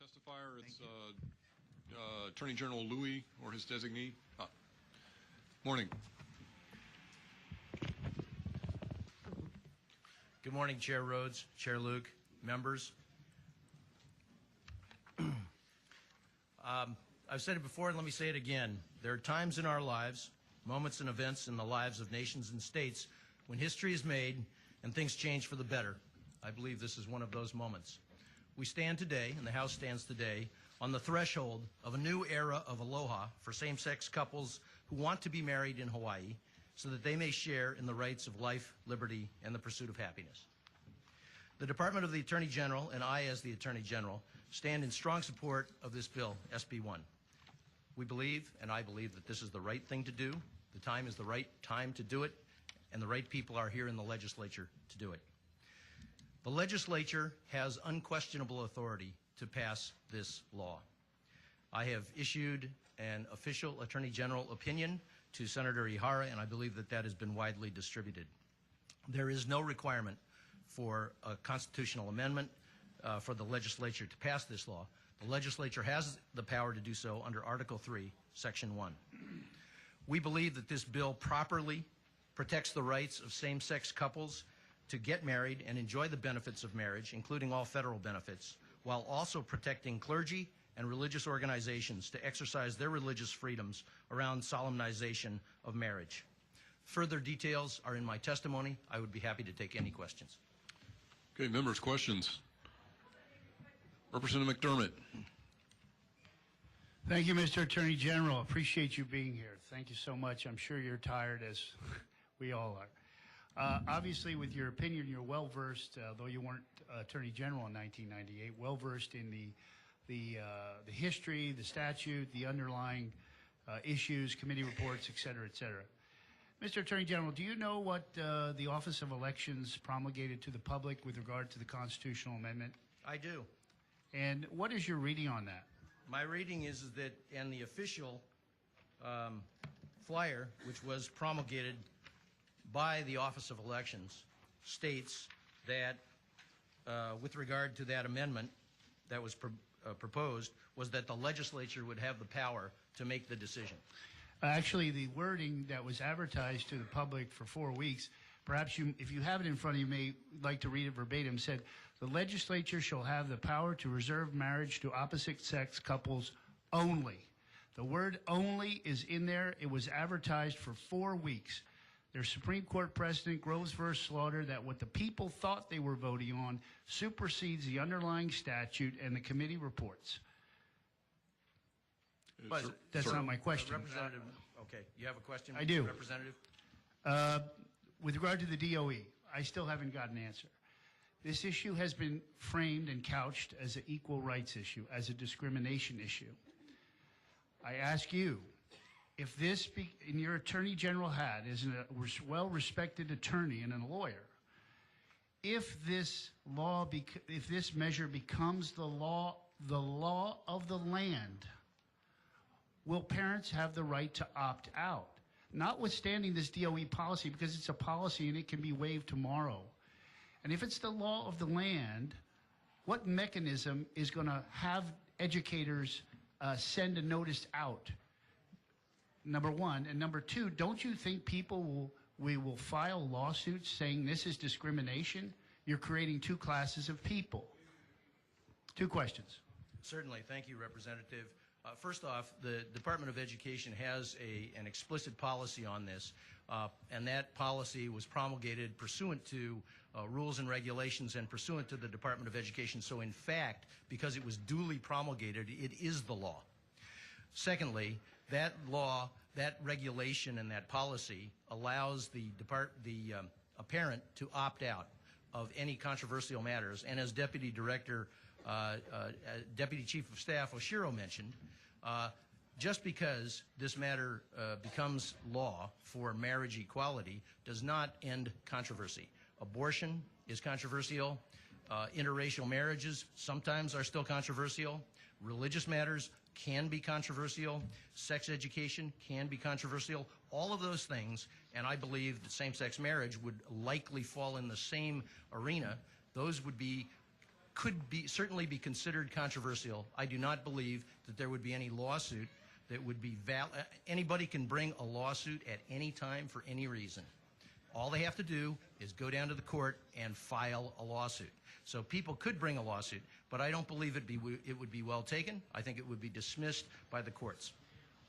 testifier. It's Attorney General Louie or his designee. Morning. Good morning, Chair Rhodes, Chair Luke, members. I've said it before and let me say it again. There are times in our lives, moments and events in the lives of nations and states when history is made and things change for the better. I believe this is one of those moments. We stand today, and the House stands today, on the threshold of a new era of aloha for same-sex couples who want to be married in Hawaii so that they may share in the rights of life, liberty, and the pursuit of happiness. The Department of the Attorney General and I, as the Attorney General, stand in strong support of this bill, SB 1. We believe, and I believe, that this is the right thing to do. The time is the right time to do it, and the right people are here in the legislature to do it. The legislature has unquestionable authority to pass this law. I have issued an official Attorney General opinion to Senator Ihara, and I believe that that has been widely distributed. There is no requirement for a constitutional amendment for the legislature to pass this law. The legislature has the power to do so under Article 3, Section 1. We believe that this bill properly protects the rights of same-sex couples to get married and enjoy the benefits of marriage, including all federal benefits, while also protecting clergy and religious organizations to exercise their religious freedoms around solemnization of marriage. Further details are in my testimony. I would be happy to take any questions. Okay, members, questions? Representative McDermott. Thank you, Mr. Attorney General. Appreciate you being here. Thank you so much. I'm sure you're tired, as we all are. Obviously, with your opinion, you're well-versed, though you weren't Attorney General in 1998, well-versed in the history, the statute, the underlying issues, committee reports, et cetera, et cetera. Mr. Attorney General, do you know what the Office of Elections promulgated to the public with regard to the constitutional amendment? I do. And what is your reading on that? My reading is that, and the official flyer, which was promulgated by the Office of Elections, states that with regard to that amendment that was proposed, was that the legislature would have the power to make the decision. Actually, the wording that was advertised to the public for 4 weeks, perhaps you, if you have it in front of you, may like to read it verbatim, said, the legislature shall have the power to reserve marriage to opposite-sex couples only. The word only is in there. It was advertised for 4 weeks. There's Supreme Court precedent, Groves v. Slaughter, that what the people thought they were voting on supersedes the underlying statute and the committee reports. But that's not my question. Representative, okay, you have a question? I do. Representative? With regard to the DOE, I still haven't got an answer. This issue has been framed and couched as an equal rights issue, as a discrimination issue. I ask you, if this, in your Attorney General hat, as a well-respected attorney and a lawyer, if this law, if this measure becomes the law of the land, will parents have the right to opt out? Notwithstanding this DOE policy, because it's a policy and it can be waived tomorrow. And if it's the law of the land, what mechanism is going to have educators send a notice out? Number one. And number two, don't you think people will file lawsuits saying this is discrimination? You're creating two classes of people. Two questions. Certainly. Thank you, Representative. First off, the Department of Education has an explicit policy on this, and that policy was promulgated pursuant to rules and regulations and pursuant to the Department of Education. So in fact, because it was duly promulgated, it is the law. Secondly, that law, that regulation and that policy allows a parent to opt out of any controversial matters. And as Deputy Chief of Staff Oshiro mentioned, just because this matter becomes law for marriage equality does not end controversy. Abortion is controversial. Interracial marriages sometimes are still controversial. Religious matters can be controversial. Sex education can be controversial. All of those things, and I believe that same-sex marriage would likely fall in the same arena. Those would be could be certainly be considered controversial. I do not believe that there would be any lawsuit that would be anybody can bring a lawsuit at any time for any reason. All they have to do is go down to the court and file a lawsuit. So people could bring a lawsuit, but I don't believe it would be well taken. I think it would be dismissed by the courts.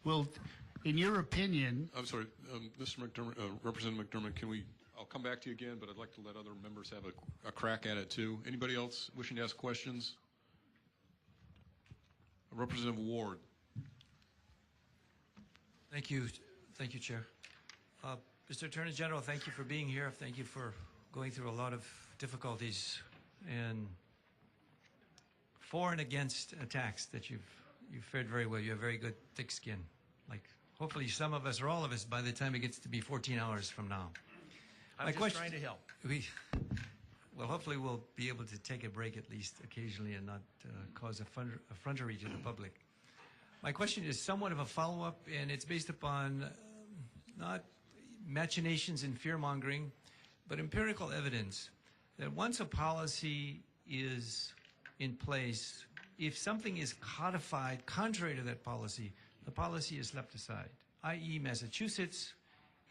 Well, in your opinion, I'm sorry, Mr. McDermott, Representative McDermott, I'll come back to you again, but I'd like to let other members have a crack at it too. Anybody else wishing to ask questions? Representative Ward. Thank you, Chair. Mr. Attorney General, thank you for being here. Thank you for going through a lot of difficulties and for and against attacks that you've fared very well. You have very good thick skin. Like hopefully some of us or all of us by the time it gets to be 14 hours from now. I'm just trying to help. Well, hopefully we'll be able to take a break at least occasionally and not cause effrontery to the public. My question is somewhat of a follow-up, and it's based upon not machinations and fear-mongering, but empirical evidence that once a policy is in place, if something is codified contrary to that policy, the policy is left aside, i.e. Massachusetts.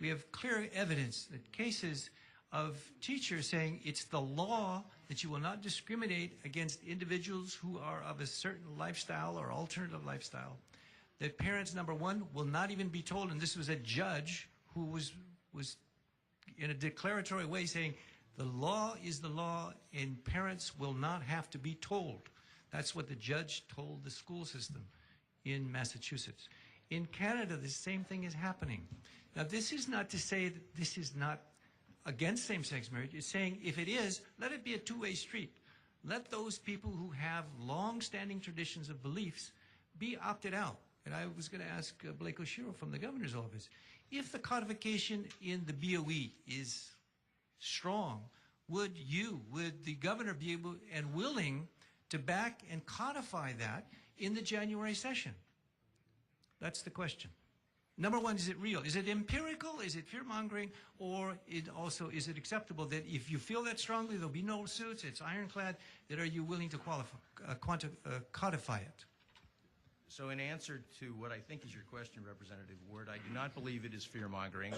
We have clear evidence that cases of teachers saying it's the law that you will not discriminate against individuals who are of a certain lifestyle or alternative lifestyle, that parents, number one, will not even be told, and this was a judge who was in a declaratory way saying the law is the law and parents will not have to be told. That's what the judge told the school system in Massachusetts. In Canada, the same thing is happening. Now, this is not to say that this is not against same-sex marriage. It's saying if it is, let it be a two-way street. Let those people who have long-standing traditions of beliefs be opted out. And I was going to ask Blake Oshiro from the governor's office, if the codification in the BOE is strong, would the governor be able and willing to back and codify that in the January session? That's the question. Number one, is it real? Is it empirical? Is it fear-mongering? Or is it acceptable that if you feel that strongly, there'll be no suits, it's ironclad, that are you willing to codify it? So in answer to what I think is your question, Representative Ward, I do not believe it is fear-mongering.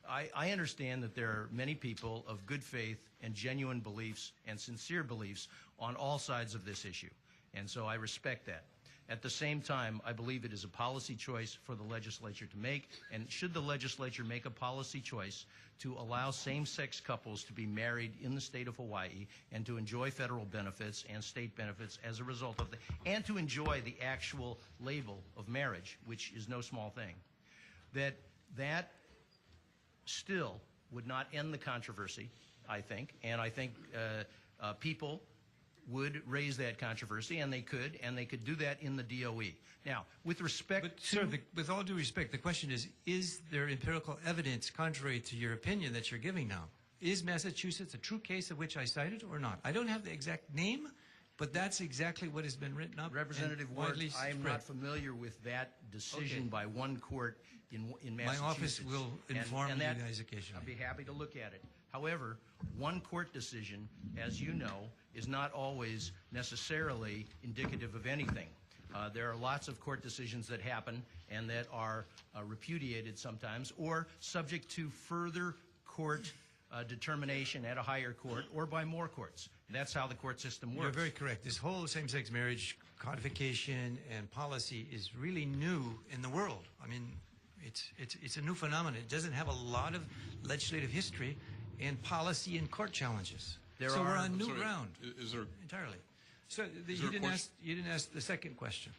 I understand that there are many people of good faith and genuine beliefs and sincere beliefs on all sides of this issue. And so I respect that. At the same time, I believe it is a policy choice for the legislature to make, and should the legislature make a policy choice to allow same-sex couples to be married in the state of Hawaii and to enjoy federal benefits and state benefits as a result of and to enjoy the actual label of marriage, which is no small thing, that still would not end the controversy, I think, and I think people would raise that controversy, and they could do that in the DOE. Now, with respect to... Sir, with all due respect, the question is there empirical evidence contrary to your opinion that you're giving now? Is Massachusetts a true case of which I cited or not? I don't have the exact name, but that's exactly what has been written up. Representative Ward, I am not familiar with that decision by one court in Massachusetts. My office will inform you guys occasionally. I'll be happy to look at it. However, one court decision, as you know, is not always necessarily indicative of anything. There are lots of court decisions that happen and that are repudiated sometimes or subject to further court determination at a higher court or by more courts. That's how the court system works. You're very correct. This whole same-sex marriage codification and policy is really new in the world. I mean, it's a new phenomenon. It doesn't have a lot of legislative history and policy and court challenges. So we're on new ground. Is there entirely? So you didn't ask the second question.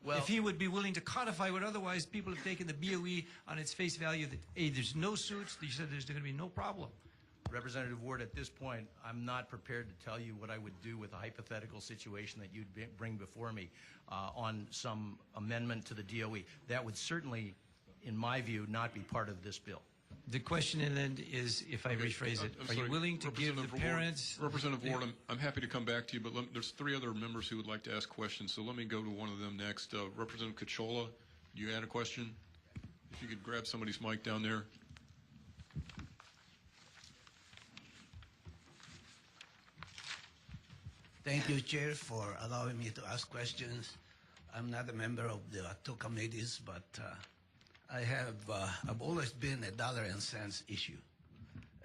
Well, if he would be willing to codify what otherwise people have taken the BOE on its face value that, hey, there's no suits, you said there's going to be no problem. Representative Ward, at this point, I'm not prepared to tell you what I would do with a hypothetical situation that you'd bring before me on some amendment to the DOE. That would certainly, in my view, not be part of this bill. The question then is, if I rephrase it, are you willing to give the parents... Representative Ward, I'm happy to come back to you, but there's three other members who would like to ask questions, so let me go to one of them next. Representative Cachola, you had a question? If you could grab somebody's mic down there. Thank you, Chair, for allowing me to ask questions. I'm not a member of the two committees, but I've always been a dollar and cents issue.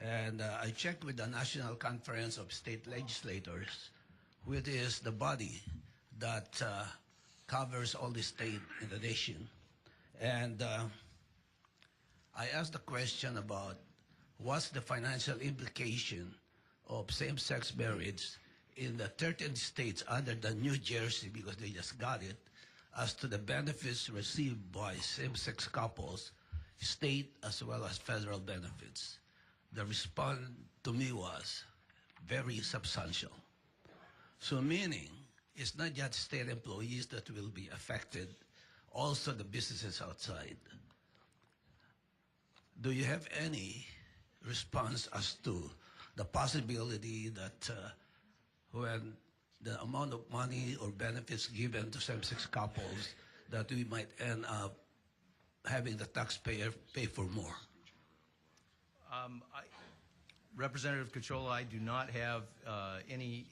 And I checked with the National Conference of State Legislators, which is the body that covers all the state in the nation. And I asked the question about what's the financial implication of same-sex marriage in the 13 states other than New Jersey, because they just got it, as to the benefits received by same-sex couples, state as well as federal benefits. The response to me was very substantial. So meaning, it's not just state employees that will be affected, also the businesses outside. Do you have any response as to the possibility that when the amount of money or benefits given to same-sex couples, that we might end up having the taxpayer pay for more? Representative Cachola, I do not have any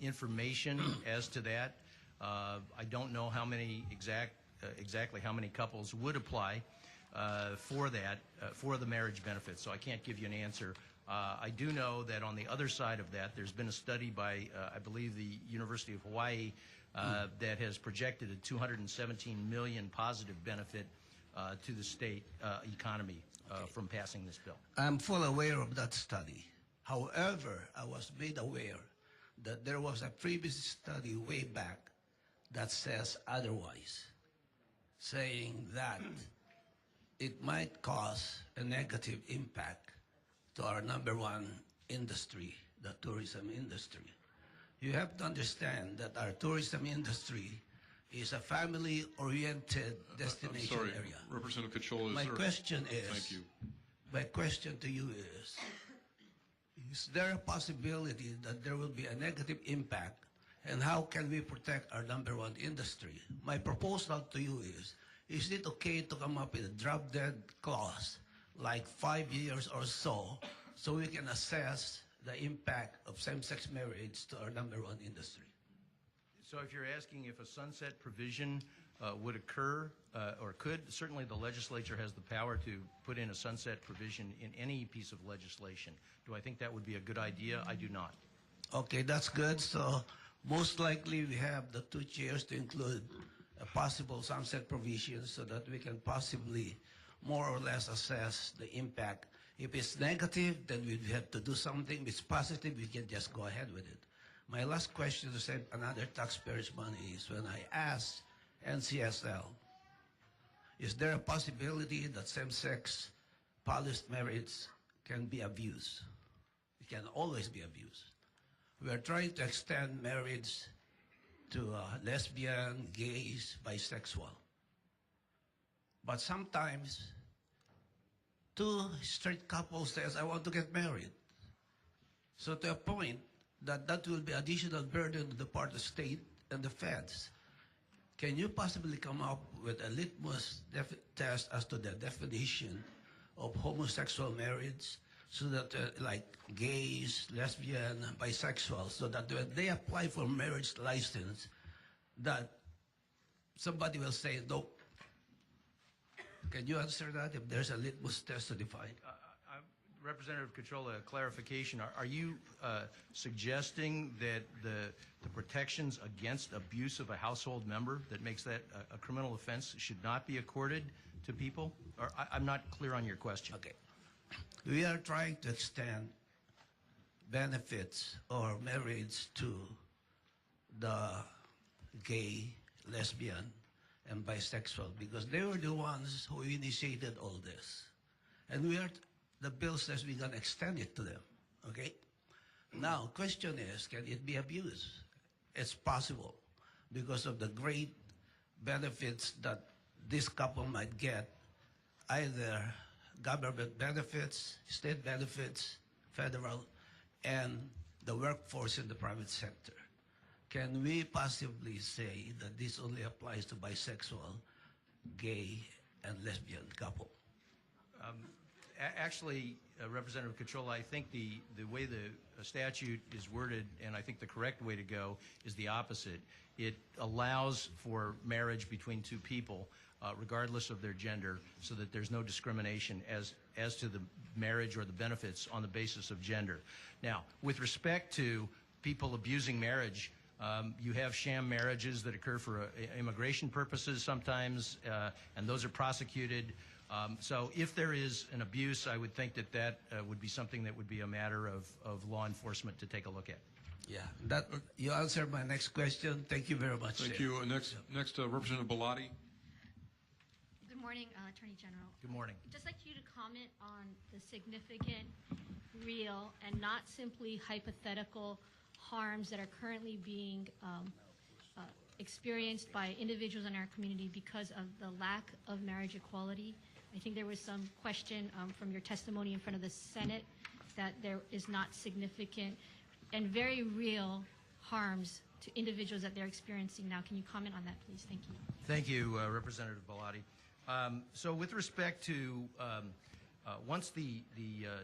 information as to that. I don't know how many exactly how many couples would apply for that, for the marriage benefits, so I can't give you an answer. I do know that on the other side of that, there's been a study by, I believe, the University of Hawaii that has projected a $217 million positive benefit to the state economy from passing this bill. I'm fully aware of that study. However, I was made aware that there was a previous study way back that says otherwise, saying that it might cause a negative impact to our number one industry, the tourism industry. You have to understand that our tourism industry is a family-oriented destination I'm sorry, area. Representative Cachola, My question is, thank you. My question to you is there a possibility that there will be a negative impact, and how can we protect our number one industry? My proposal to you is it okay to come up with a drop-dead clause, like 5 years or so we can assess the impact of same-sex marriage to our number one industry? So if you're asking if a sunset provision would occur or could, certainly the legislature has the power to put in a sunset provision in any piece of legislation. Do I think that would be a good idea? I do not. Okay, that's good. So most likely we have the two chairs to include a possible sunset provision so that we can possibly more or less assess the impact. If it's negative, then we have to do something. If it's positive, we can just go ahead with it. My last question to save another taxpayer's money is when I asked NCSL, is there a possibility that same-sex polished marriage can be abused? It can always be abused. We are trying to extend marriage to lesbian, gays, bisexual. But sometimes, two straight couples says, I want to get married. So to a point that will be additional burden to the part of the state and the feds. Can you possibly come up with a litmus test as to the definition of homosexual marriage so that like gays, lesbian, bisexual, so that when they apply for marriage license, that somebody will say, no. Can you answer that if there's a litmus test to define? Representative Cachola, a clarification. Are you suggesting that the protections against abuse of a household member that makes that a criminal offense should not be accorded to people? Or I'm not clear on your question. Okay. We are trying to extend benefits or marriage to the gay, lesbian, and bisexual because they were the ones who initiated all this. And the bill says we're going to extend it to them, okay? Now, question is, can it be abused? It's possible because of the great benefits that this couple might get, either government benefits, state benefits, federal, and the workforce in the private sector. Can we possibly say that this only applies to bisexual, gay, and lesbian couple? Actually, Representative Cachola, I think the way the statute is worded, and I think the correct way to go, is the opposite. It allows for marriage between two people, regardless of their gender, so that there's no discrimination as to the marriage or the benefits on the basis of gender. Now, with respect to people abusing marriage, you have sham marriages that occur for immigration purposes sometimes, and those are prosecuted. So if there is an abuse, I would think that would be something that would be a matter of law enforcement to take a look at. Yeah, that you answered my next question. Thank you very much. Thank sir. you. Next, Representative Bellotti. Good morning, Attorney General. Good morning. I'd just like you to comment on the significant, real, and not simply hypothetical harms that are currently being experienced by individuals in our community because of the lack of marriage equality. I think there was some question from your testimony in front of the Senate that there is not significant and very real harms to individuals that they're experiencing now. Can you comment on that, please? Thank you. Thank you, Representative Bellotti. So with respect to, once the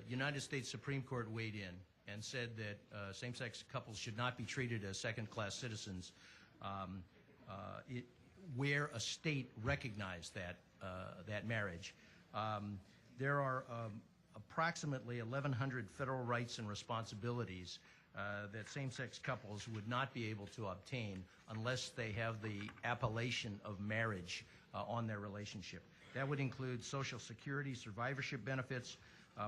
United States Supreme Court weighed in and said that same-sex couples should not be treated as second-class citizens, where a state recognized that marriage, there are approximately 1,100 federal rights and responsibilities that same-sex couples would not be able to obtain unless they have the appellation of marriage on their relationship. That would include Social Security, survivorship benefits,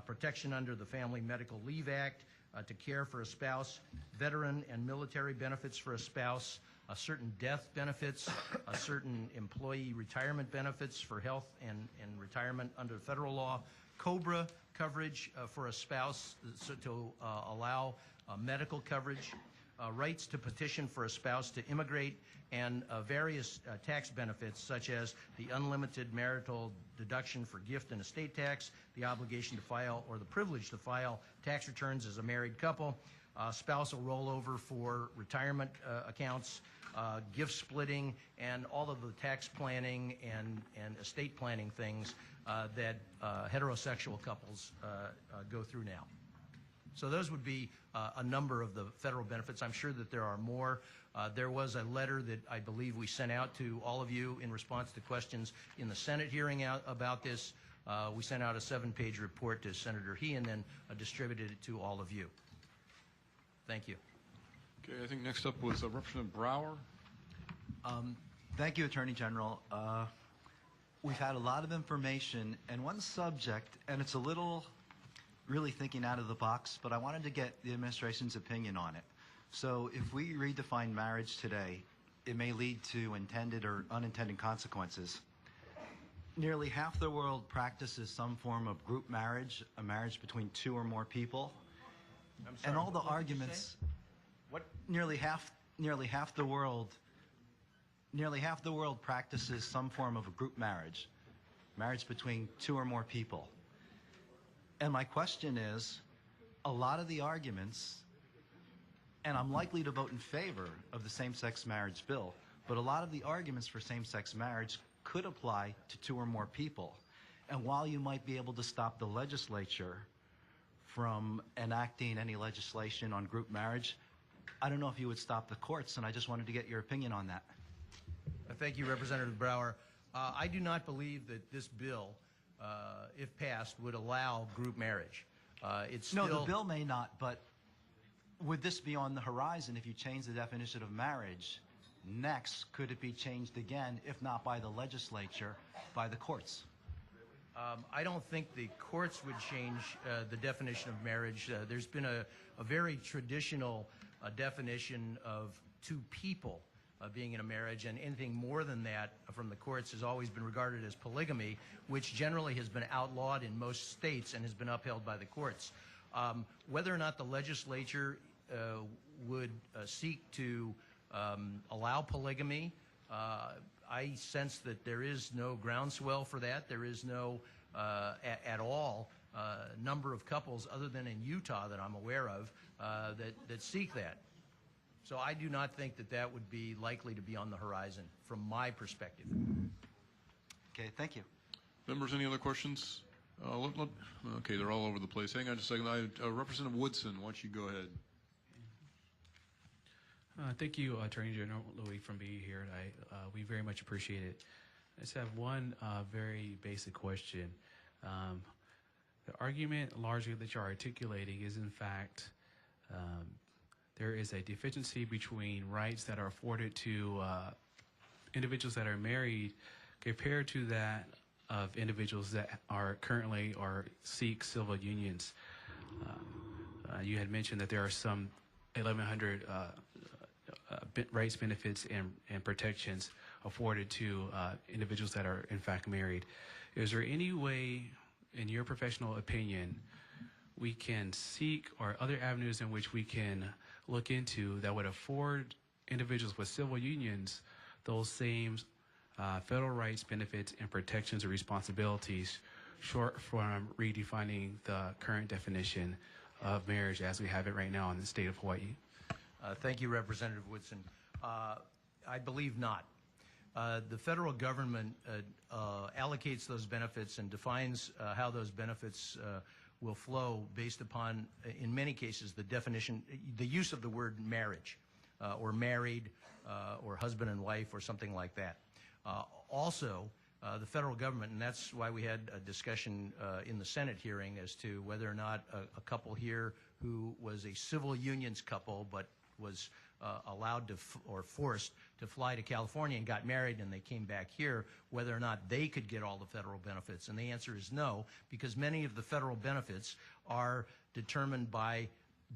protection under the Family Medical Leave Act, to care for a spouse, veteran and military benefits for a spouse, certain death benefits, certain employee retirement benefits for health and retirement under federal law, COBRA coverage for a spouse to allow medical coverage, rights to petition for a spouse to immigrate, and various tax benefits such as the unlimited marital deduction for gift and estate tax, the obligation to file or the privilege to file tax returns as a married couple, spousal rollover for retirement accounts, gift splitting, and all of the tax planning and estate planning things that heterosexual couples go through now. So those would be a number of the federal benefits. I'm sure that there are more. There was a letter that I believe we sent out to all of you in response to questions in the Senate hearing about this. We sent out a 7-page report to Senator He and then distributed it to all of you. Thank you. Okay, I think next up was Representative Brower. Thank you, Attorney General. We've had a lot of information, and one subject, and it's a little really thinking out of the box, but I wanted to get the administration's opinion on it. So if we redefine marriage today, it may lead to intended or unintended consequences. Nearly half the world practices some form of group marriage, a marriage between two or more people. I'm sorry, And all the what did you arguments, say? What? nearly half the world practices some form of a group marriage between two or more people. And my question is, a lot of the arguments, and I'm likely to vote in favor of the same-sex marriage bill, but a lot of the arguments for same-sex marriage could apply to two or more people. And while you might be able to stop the legislature from enacting any legislation on group marriage, I don't know if you would stop the courts, and I just wanted to get your opinion on that. Thank you, Representative Brower. I do not believe that this bill, if passed, would allow group marriage. It's still... No, the bill may not, but would this be on the horizon if you change the definition of marriage? Next, could it be changed again, if not by the legislature, by the courts? I don't think the courts would change the definition of marriage. There's been a very traditional definition of two people being in a marriage, and anything more than that from the courts has always been regarded as polygamy, which generally has been outlawed in most states and has been upheld by the courts. Whether or not the legislature would seek to allow polygamy, I sense that there is no groundswell for that. There is no, at all, number of couples other than in Utah that I'm aware of that seek that. So I do not think that that would be likely to be on the horizon from my perspective. Okay, thank you. Members, any other questions? Okay, they're all over the place. Hang on just a second. Representative Woodson, why don't you go ahead? Thank you, Attorney General Louie, for being here tonight. We very much appreciate it. I just have one very basic question. The argument largely that you're articulating is, in fact, there is a deficiency between rights that are afforded to individuals that are married compared to that of individuals that are currently or seek civil unions. You had mentioned that there are some 1,100 rights, benefits, and protections afforded to individuals that are in fact married. Is there any way, in your professional opinion, we can seek or other avenues in which we can look into that would afford individuals with civil unions those same federal rights, benefits, and protections or responsibilities, short from redefining the current definition of marriage as we have it right now in the state of Hawaii? Thank you, Representative Woodson. I believe not. The federal government allocates those benefits and defines how those benefits will flow based upon, in many cases, the definition, the use of the word marriage, or married, or husband and wife, or something like that. Also, the federal government, and that's why we had a discussion in the Senate hearing as to whether or not a couple here who was a civil unions couple but was allowed to or forced to fly to California and got married and they came back here, whether or not they could get all the federal benefits. And the answer is no, because many of the federal benefits are determined by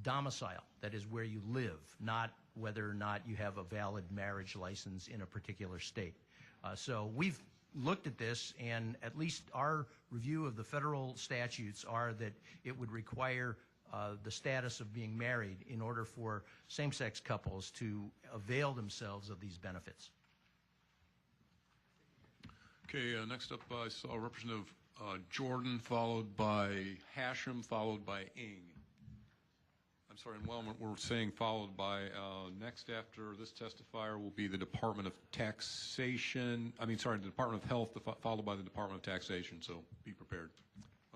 domicile, that is where you live, not whether or not you have a valid marriage license in a particular state. So we've looked at this, and at least our review of the federal statutes are that it would require the status of being married in order for same-sex couples to avail themselves of these benefits. Okay, next up I saw Representative Jordan, followed by Hashem, followed by Ng. I'm sorry, and while we're saying followed by, next after this testifier will be the Department of Taxation, the Department of Health, followed by the Department of Taxation, so be prepared.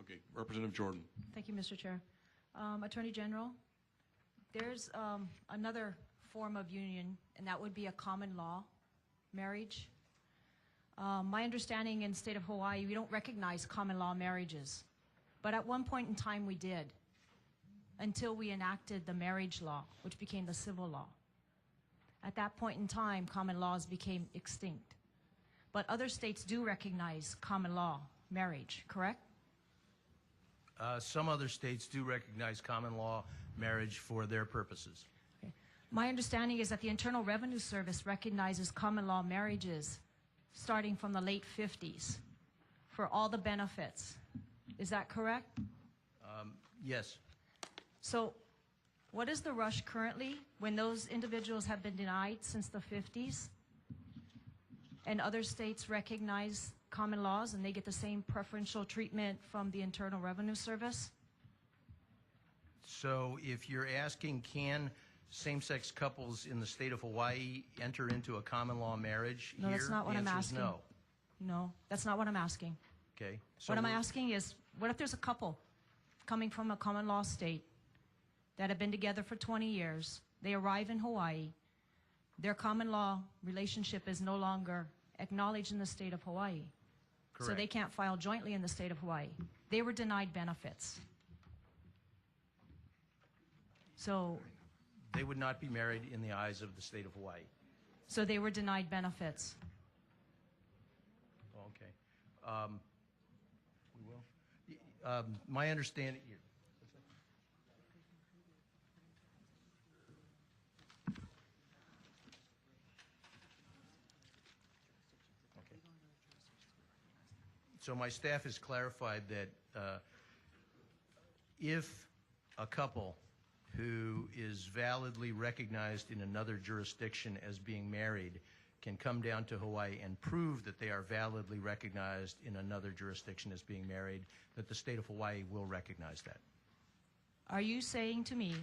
Okay, Representative Jordan. Thank you, Mr. Chair. Attorney General, there's another form of union, and that would be a common law marriage. My understanding in the state of Hawaii, we don't recognize common law marriages, but at one point in time we did, until we enacted the marriage law, which became the civil law. At that point in time, common laws became extinct. But other states do recognize common law marriage, correct? Some other states do recognize common law marriage for their purposes. Okay. My understanding is that the Internal Revenue Service recognizes common law marriages starting from the late 50s for all the benefits. Is that correct? Yes. So what is the rush currently when those individuals have been denied since the 50s and other states recognize common laws and they get the same preferential treatment from the Internal Revenue Service? So if you're asking, can same-sex couples in the state of Hawaii enter into a common law marriage No, here? that's not what The I'm answer is asking. no. No, that's not what I'm asking. Okay. So What I'm asking is, what if there's a couple coming from a common law state that have been together for 20 years, they arrive in Hawaii, their common law relationship is no longer acknowledged in the state of Hawaii. Correct. So they can't file jointly in the state of Hawaii. They were denied benefits. So they would not be married in the eyes of the state of Hawaii. they were denied benefits. Okay. We will. My understanding. So my staff has clarified that if a couple who is validly recognized in another jurisdiction as being married can come down to Hawaii and prove that they are validly recognized in another jurisdiction as being married, that the state of Hawaii will recognize that. Are you saying to me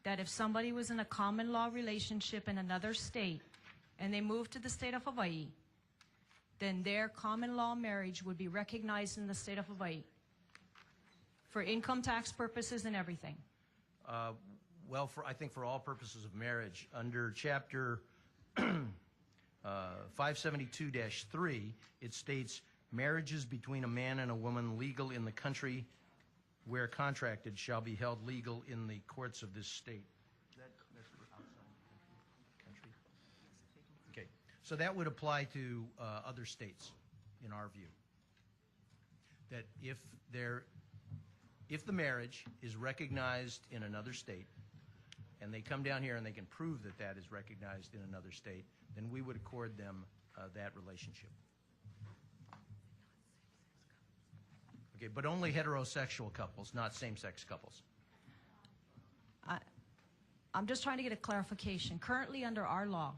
that if somebody was in a common law relationship in another state and they moved to the state of Hawaii, then their common law marriage would be recognized in the state of Hawaii? For income tax purposes and everything. Well, I think for all purposes of marriage, under Chapter 572-3, it states, marriages between a man and a woman legal in the country where contracted shall be held legal in the courts of this state. That's for outside the country? Okay, so that would apply to other states, in our view. That if the marriage is recognized in another state, and they come down here and they can prove that that is recognized in another state, then we would accord them that relationship. Okay, but only heterosexual couples, not same-sex couples. I'm just trying to get a clarification. Currently under our law,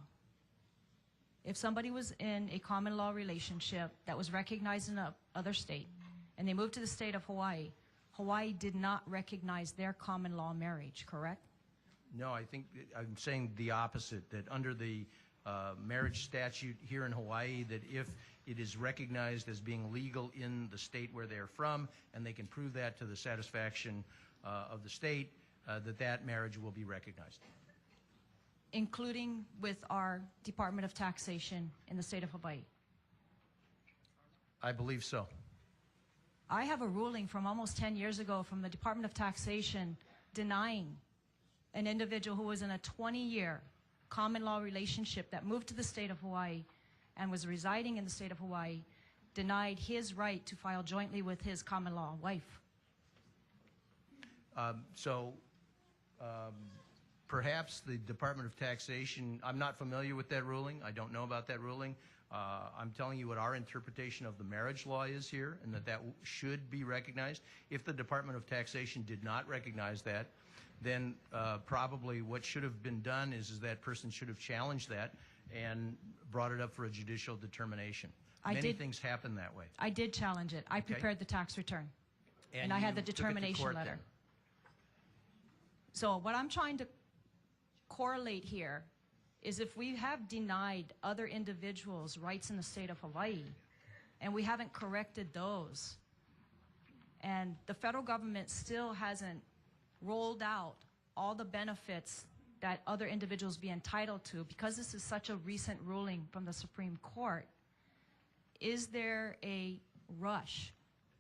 if somebody was in a common law relationship that was recognized in another state, and they moved to the state of Hawaii, Hawaii did not recognize their common law marriage, correct? No, I think I'm saying the opposite, that under the marriage statute here in Hawaii, that if it is recognized as being legal in the state where they're from, and they can prove that to the satisfaction of the state, that marriage will be recognized. Including with our Department of Taxation in the state of Hawaii. I believe so. I have a ruling from almost 10 years ago from the Department of Taxation denying an individual who was in a 20-year common law relationship that moved to the state of Hawaii and was residing in the state of Hawaii, denied his right to file jointly with his common law wife. Perhaps the Department of Taxation, I'm not familiar with that ruling. I don't know about that ruling. I'm telling you what our interpretation of the marriage law is here, and that should be recognized. If the Department of Taxation did not recognize that, then probably what should have been done is that person should have challenged that and brought it up for a judicial determination. Many things happen that way. I did challenge it. I prepared the tax return. And I had the determination letter. So what I'm trying to correlate here is if we have denied other individuals rights in the state of Hawaii, and we haven't corrected those, and the federal government still hasn't rolled out all the benefits that other individuals be entitled to, because this is such a recent ruling from the Supreme Court, is there a rush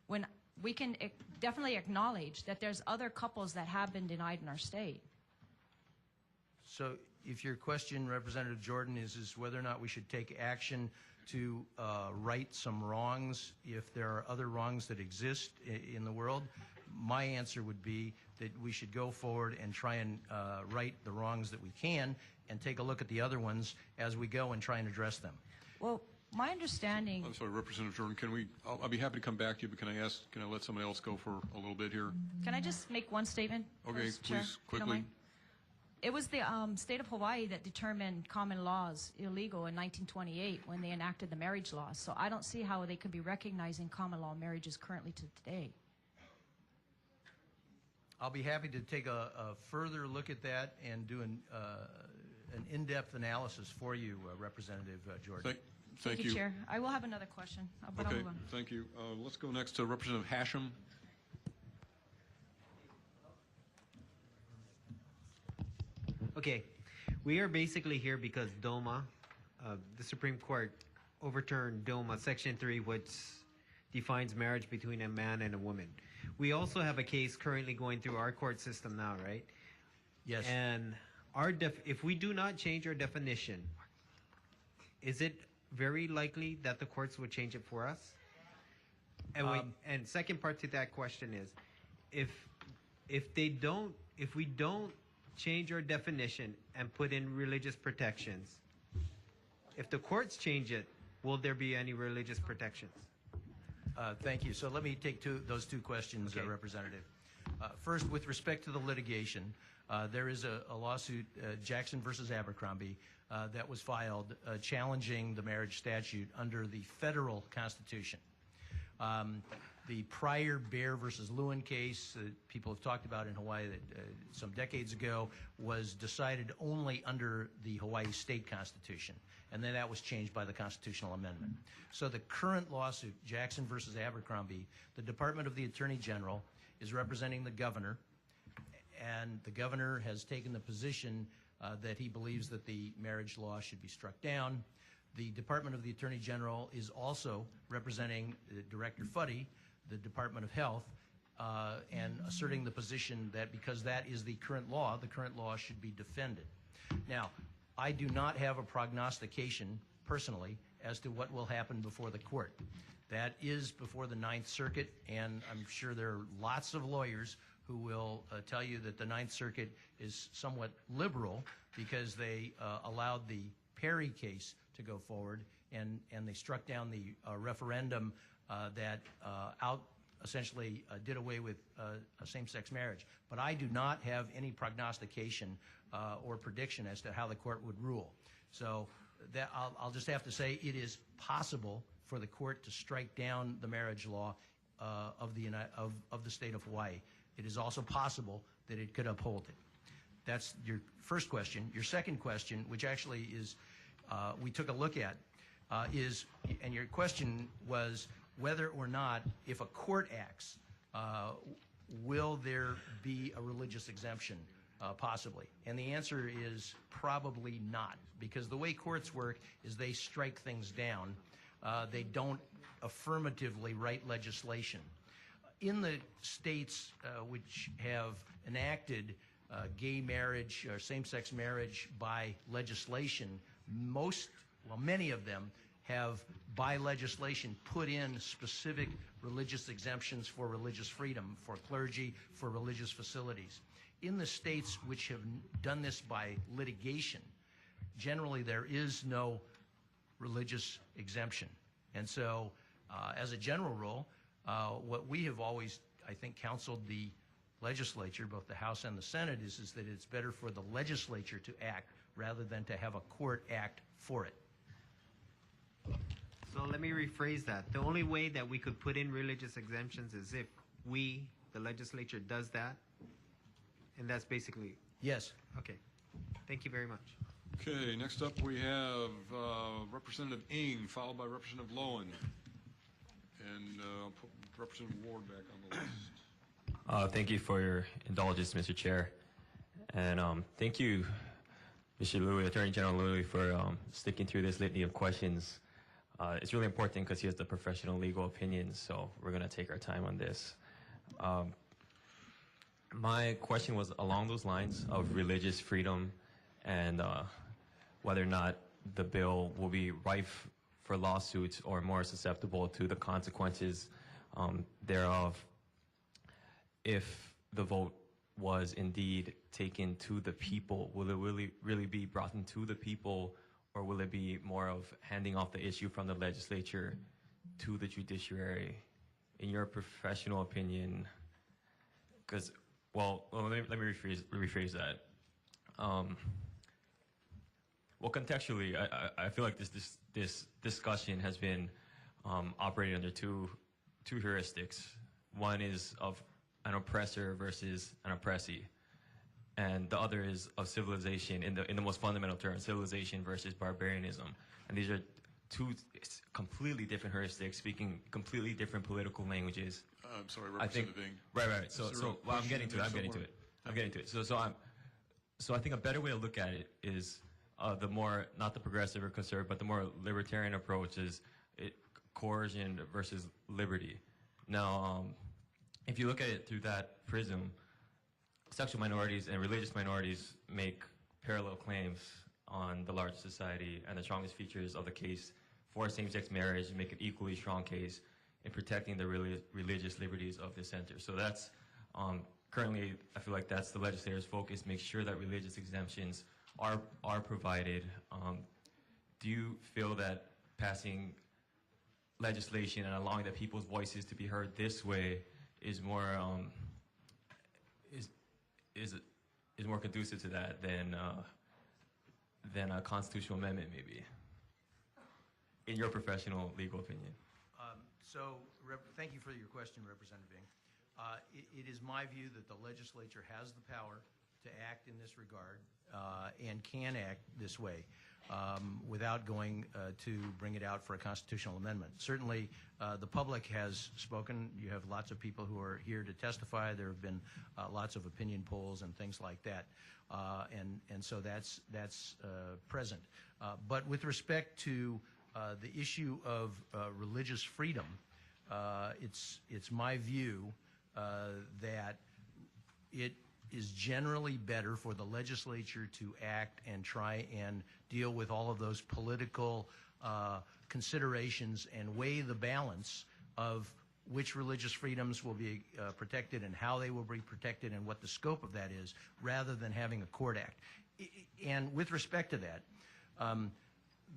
when we can definitely acknowledge that there's other couples that have been denied in our state? So if your question, Representative Jordan, is whether or not we should take action to right some wrongs if there are other wrongs that exist in the world, my answer would be that we should go forward and try and right the wrongs that we can and take a look at the other ones as we go and try and address them. Well, my understanding... I'm sorry, Representative Jordan, I'll be happy to come back to you, but can I let somebody else go for a little bit here? Can I just make one statement? Okay, first, Chair, please, if you don't quickly. mind? It was the state of Hawaii that determined common laws illegal in 1928 when they enacted the marriage laws. So I don't see how they could be recognizing common law marriages currently to today. I'll be happy to take a further look at that and do an in-depth analysis for you, Representative Jordan. Thank you. Chair. I will have another question, but I'll Okay, move on. thank you. Let's go next to Representative Hashem. Okay, we are basically here because DOMA, the Supreme Court overturned DOMA Section 3, which defines marriage between a man and a woman. We also have a case currently going through our court system now, right? Yes. And if we do not change our definition, is it very likely that the courts would change it for us? And and second part to that question is, if we don't change our definition and put in religious protections, if the courts change it, will there be any religious protections? Thank you. So let me take those two questions, Okay. Representative. First, with respect to the litigation, there is a lawsuit, Jackson versus Abercrombie, that was filed challenging the marriage statute under the federal Constitution. The prior Bear versus Lewin case that people have talked about in Hawaii some decades ago was decided only under the Hawaii state constitution, and then that was changed by the constitutional amendment. So the current lawsuit, Jackson versus Abercrombie, the Department of the Attorney General is representing the governor, and the governor has taken the position that he believes that the marriage law should be struck down. The Department of the Attorney General is also representing Director Fuddy, the Department of Health, and asserting the position that because that is the current law should be defended. Now, I do not have a prognostication personally as to what will happen before the court. That is before the Ninth Circuit, and I'm sure there are lots of lawyers who will tell you that the Ninth Circuit is somewhat liberal because they allowed the Perry case to go forward, and they struck down the referendum that essentially did away with same-sex marriage. But I do not have any prognostication or prediction as to how the court would rule. So that I'll just have to say it is possible for the court to strike down the marriage law of the state of Hawaii. It is also possible that it could uphold it. That's your first question. Your second question, which actually is we took a look at, and your question was whether or not, if a court acts, will there be a religious exemption, possibly? And the answer is probably not, because the way courts work is they strike things down. They don't affirmatively write legislation. In the states which have enacted gay marriage or same-sex marriage by legislation, many of them have, by legislation, put in specific religious exemptions for religious freedom, for clergy, for religious facilities. In the states which have done this by litigation, generally there is no religious exemption. And so, as a general rule, what we have always, I think, counseled the legislature, both the House and the Senate, is that it's better for the legislature to act rather than to have a court act for it. So let me rephrase that. The only way that we could put in religious exemptions is if we, the legislature, does that, and that's basically... Yes. Okay. Thank you very much. Okay, next up we have Representative Ng, followed by Representative Lowen. And put Representative Ward back on the list. Thank you for your indulgence, Mr. Chair. And thank you, Mr. Louie, Attorney General Louie, for sticking through this litany of questions. It's really important because he has the professional legal opinion, so we're going to take our time on this. My question was along those lines of religious freedom and whether or not the bill will be rife for lawsuits or more susceptible to the consequences thereof if the vote was indeed taken to the people. Will it really be brought into the people, or will it be more of handing off the issue from the legislature to the judiciary? In your professional opinion, because, well, let me rephrase that. Well, contextually, I feel like this discussion has been operating under two heuristics. One is of an oppressor versus an oppressee, and the other is of civilization in the most fundamental terms, civilization versus barbarianism. And these are two completely different heuristics, speaking completely different political languages. I'm sorry, Representative Ng. Right. So well, I'm getting to it. So I think a better way to look at it is the more, not the progressive or conservative, but the more libertarian approach is coercion versus liberty. Now, if you look at it through that prism, sexual minorities and religious minorities make parallel claims on the larger society, and the strongest features of the case for same-sex marriage make an equally strong case in protecting the religious liberties of dissenters. So that's currently, I feel like that's the legislator's focus, make sure that religious exemptions are provided. Do you feel that passing legislation and allowing the people's voices to be heard this way is more is more conducive to that than a constitutional amendment, maybe, in your professional legal opinion? Thank you for your question, Representative Ng. It is my view that the legislature has the power to act in this regard and can act this way without going to bring it out for a constitutional amendment. Certainly, the public has spoken. You have lots of people who are here to testify. There have been lots of opinion polls and things like that, and so that's present. But with respect to the issue of religious freedom, it's my view that it is generally better for the legislature to act and try and deal with all of those political considerations and weigh the balance of which religious freedoms will be protected and how they will be protected and what the scope of that is, rather than having a court act. And with respect to that,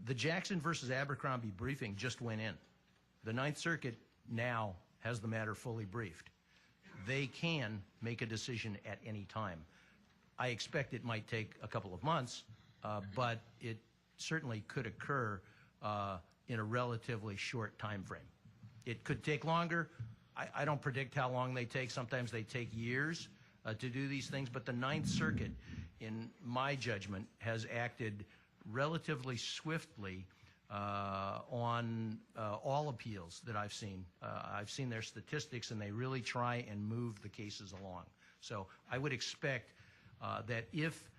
the Jackson versus Abercrombie briefing just went in. The Ninth Circuit now has the matter fully briefed. They can make a decision at any time. I expect it might take a couple of months, but it certainly could occur in a relatively short time frame. It could take longer. I don't predict how long they take. Sometimes they take years to do these things, but the Ninth Circuit, in my judgment, has acted relatively swiftly on all appeals that I've seen. I've seen their statistics, and they really try and move the cases along. So I would expect that if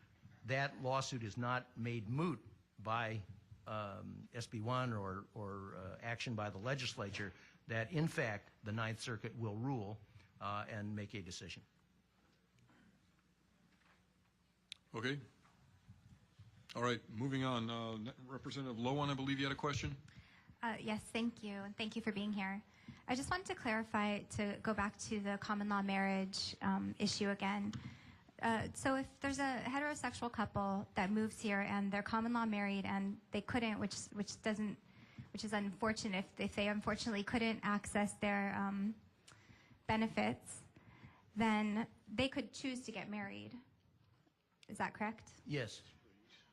that lawsuit is not made moot by SB 1 or action by the legislature, that in fact the Ninth Circuit will rule and make a decision. Okay. All right, moving on. Representative Lowen, I believe you had a question? Yes, thank you, and thank you for being here. I just wanted to clarify, to go back to the common law marriage issue again. So if there's a heterosexual couple that moves here and they're common law married and they couldn't, which is unfortunate, if they unfortunately couldn't access their benefits, then they could choose to get married. Is that correct? Yes.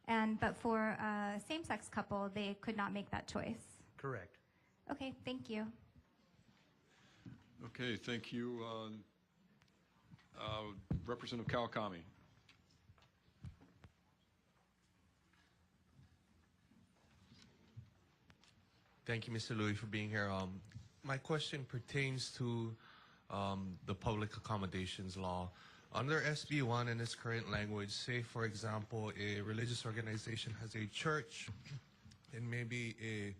But for a same-sex couple, they could not make that choice. Correct. Okay, thank you. Okay, thank you. Representative Kawakami. Thank you, Mr. Louie, for being here. My question pertains to the public accommodations law. Under SB 1 in its current language, say, for example, a religious organization has a church and maybe a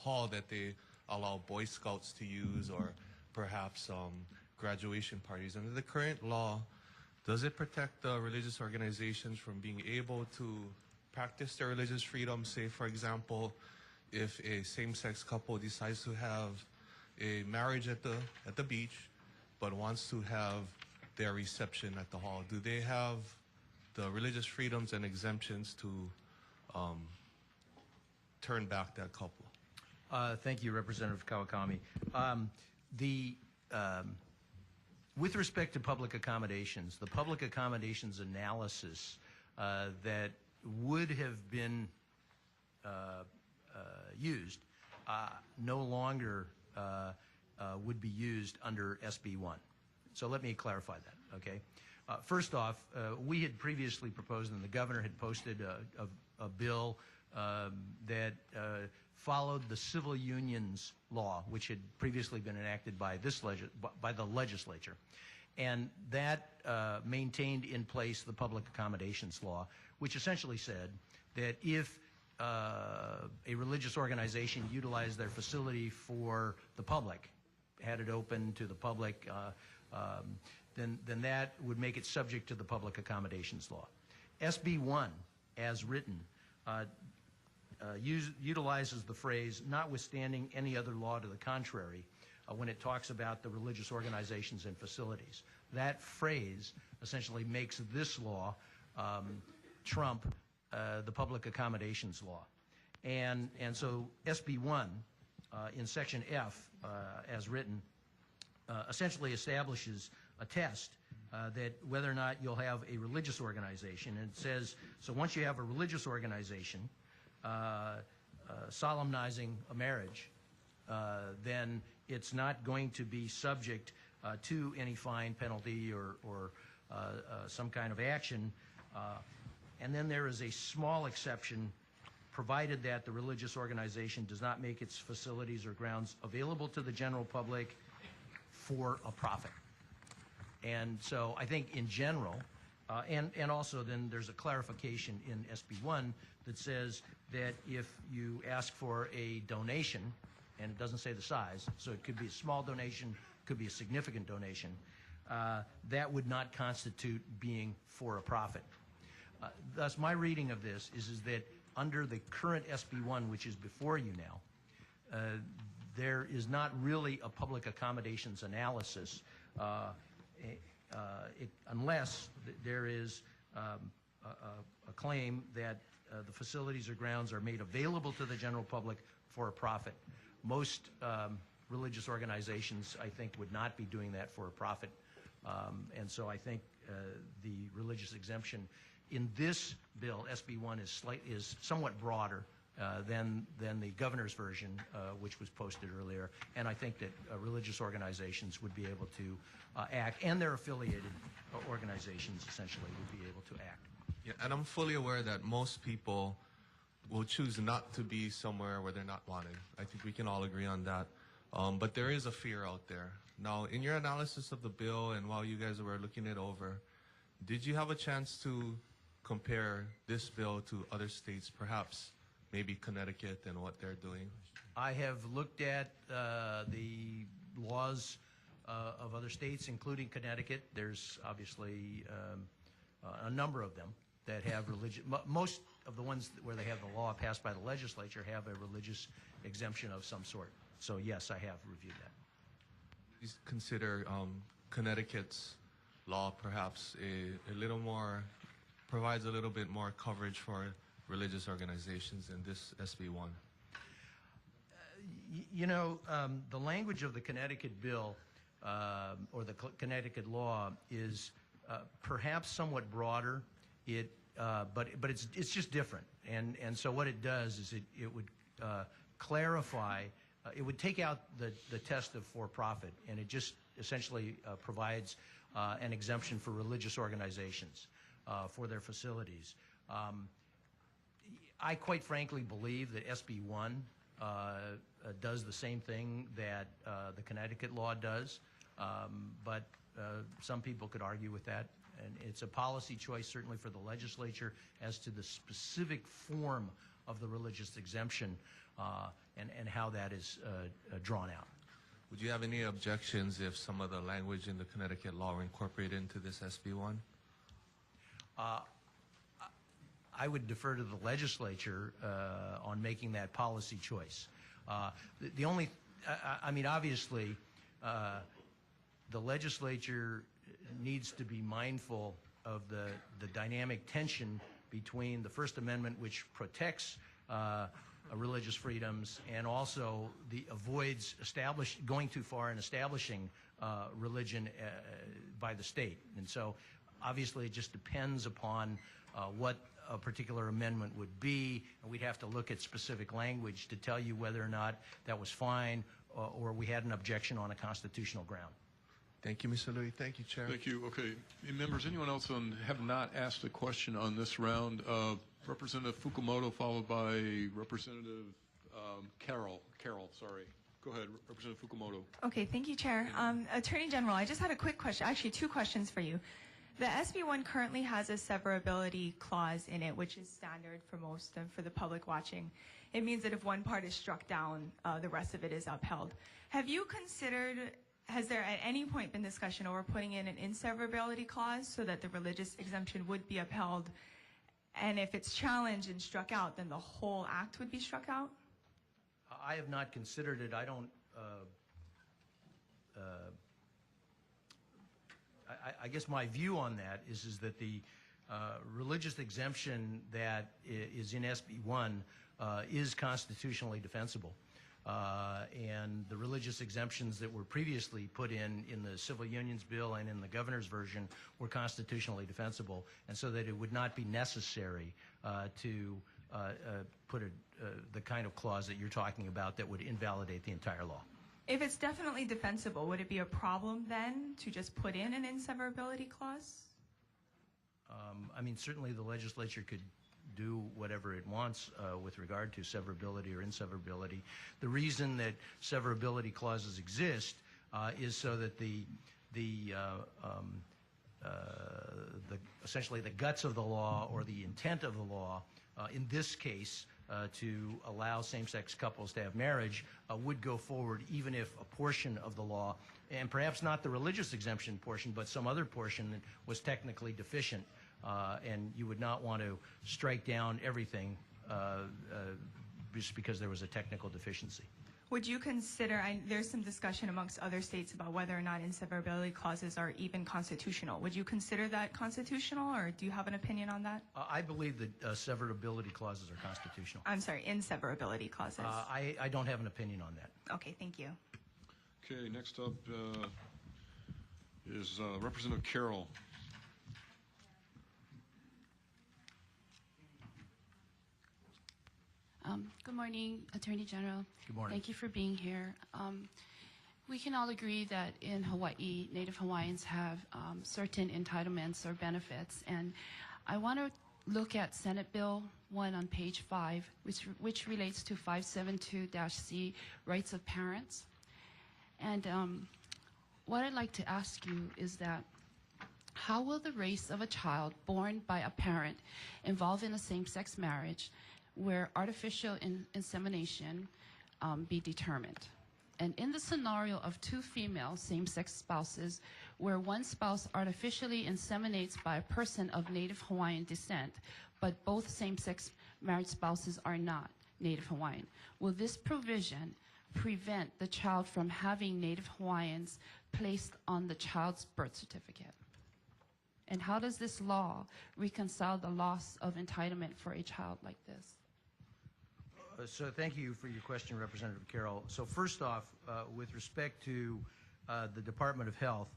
hall that they allow Boy Scouts to use, or perhaps graduation parties. Under the current law, does it protect the religious organizations from being able to practice their religious freedom? Say, for example, if a same-sex couple decides to have a marriage at the beach but wants to have their reception at the hall, do they have the religious freedoms and exemptions to turn back that couple? Thank you, Representative Kawakami. With respect to public accommodations, the public accommodations analysis that would have been used no longer would be used under SB 1. So let me clarify that, okay? First off, we had previously proposed, and the governor had posted a bill that followed the civil unions law, which had previously been enacted by by the legislature. And that maintained in place the public accommodations law, which essentially said that if a religious organization utilized their facility for the public, had it open to the public, then that would make it subject to the public accommodations law. SB 1, as written, utilizes the phrase, notwithstanding any other law to the contrary, when it talks about the religious organizations and facilities. That phrase essentially makes this law trump the public accommodations law. And so SB 1, in Section F, as written, essentially establishes a test that whether or not you'll have a religious organization. And it says, so once you have a religious organization solemnizing a marriage, then it's not going to be subject to any fine, penalty, or some kind of action. And then there is a small exception, provided that the religious organization does not make its facilities or grounds available to the general public for a profit. And so I think in general, and also then there's a clarification in SB 1 that says that if you ask for a donation, and it doesn't say the size, so it could be a small donation, could be a significant donation, that would not constitute being for a profit. Thus, my reading of this is that under the current SB 1, which is before you now, there is not really a public accommodations analysis unless there is a claim that the facilities or grounds are made available to the general public for a profit. Most religious organizations, I think, would not be doing that for a profit. And so I think the religious exemption in this bill, SB 1, is somewhat broader than the governor's version, which was posted earlier. And I think that religious organizations would be able to act, and their affiliated organizations essentially would be able to act. Yeah, and I'm fully aware that most people will choose not to be somewhere where they're not wanted. I think we can all agree on that. But there is a fear out there. Now, in your analysis of the bill and while you guys were looking it over, did you have a chance to compare this bill to other states, perhaps maybe Connecticut and what they're doing? I have looked at the laws of other states, including Connecticut. There's obviously a number of them that have religious, most of the ones where they have the law passed by the legislature have a religious exemption of some sort. So yes, I have reviewed that. Please consider Connecticut's law perhaps a little more, provides a little bit more coverage for religious organizations in this SB 1. You know, the language of the Connecticut bill or the Connecticut law is perhaps somewhat broader. But it's just different. And so what it does is it would clarify. It would take out the test of for-profit, and it just essentially provides an exemption for religious organizations for their facilities. I quite frankly believe that SB 1 does the same thing that the Connecticut law does, but some people could argue with that. And it's a policy choice, certainly for the legislature, as to the specific form of the religious exemption and how that is drawn out. Would you have any objections if some of the language in the Connecticut law were incorporated into this SB 1? I would defer to the legislature on making that policy choice. The only, I mean, obviously, the legislature needs to be mindful of the dynamic tension between the First Amendment, which protects religious freedoms, and also avoids going too far in establishing religion by the state. And so obviously it just depends upon what a particular amendment would be, and we'd have to look at specific language to tell you whether or not that was fine or we had an objection on a constitutional ground. Thank you, Mr. Louie. Thank you, Chair. Thank you. Okay. Members, anyone else have not asked a question on this round? Representative Fukumoto, followed by Representative Carroll, sorry. Go ahead, Representative Fukumoto. Okay, thank you, Chair. Attorney General, I just had a quick question, actually two questions for you. The SB 1 currently has a severability clause in it, which is standard for most for the public watching. It means that if one part is struck down, the rest of it is upheld. Have you considered, has there at any point been discussion over putting in an inseverability clause so that the religious exemption would be upheld? And if it's challenged and struck out, then the whole act would be struck out? I have not considered it. I don't, I guess my view on that is that the religious exemption that is in SB 1 is constitutionally defensible. And the religious exemptions that were previously put in the Civil Unions Bill and in the governor's version were constitutionally defensible, and so that it would not be necessary to put the kind of clause that you're talking about that would invalidate the entire law. If it's definitely defensible, would it be a problem then to just put in an inseverability clause? I mean, certainly the legislature could do whatever it wants with regard to severability or inseverability. The reason that severability clauses exist is so that essentially the guts of the law or the intent of the law, in this case, to allow same-sex couples to have marriage would go forward even if a portion of the law, and perhaps not the religious exemption portion, but some other portion that was technically deficient, and you would not want to strike down everything just because there was a technical deficiency. Would you consider, there's some discussion amongst other states about whether or not inseverability clauses are even constitutional. Would you consider that constitutional, or do you have an opinion on that? I believe that severability clauses are constitutional. I'm sorry, inseverability clauses. I don't have an opinion on that. Okay, thank you. Okay, next up is Representative Carroll. Good morning, Attorney General. Good morning. Thank you for being here. We can all agree that in Hawaii, Native Hawaiians have certain entitlements or benefits, and I want to look at Senate Bill 1 on page 5, which relates to 572-C, rights of parents. And what I'd like to ask you is that how will the race of a child born by a parent involved in a same-sex marriage where artificial insemination be determined? And in the scenario of two female same-sex spouses where one spouse artificially inseminates by a person of Native Hawaiian descent, but both same-sex marriage spouses are not Native Hawaiian, will this provision prevent the child from having Native Hawaiians placed on the child's birth certificate? And how does this law reconcile the loss of entitlement for a child like this? So thank you for your question, Representative Carroll. So first off, with respect to the Department of Health,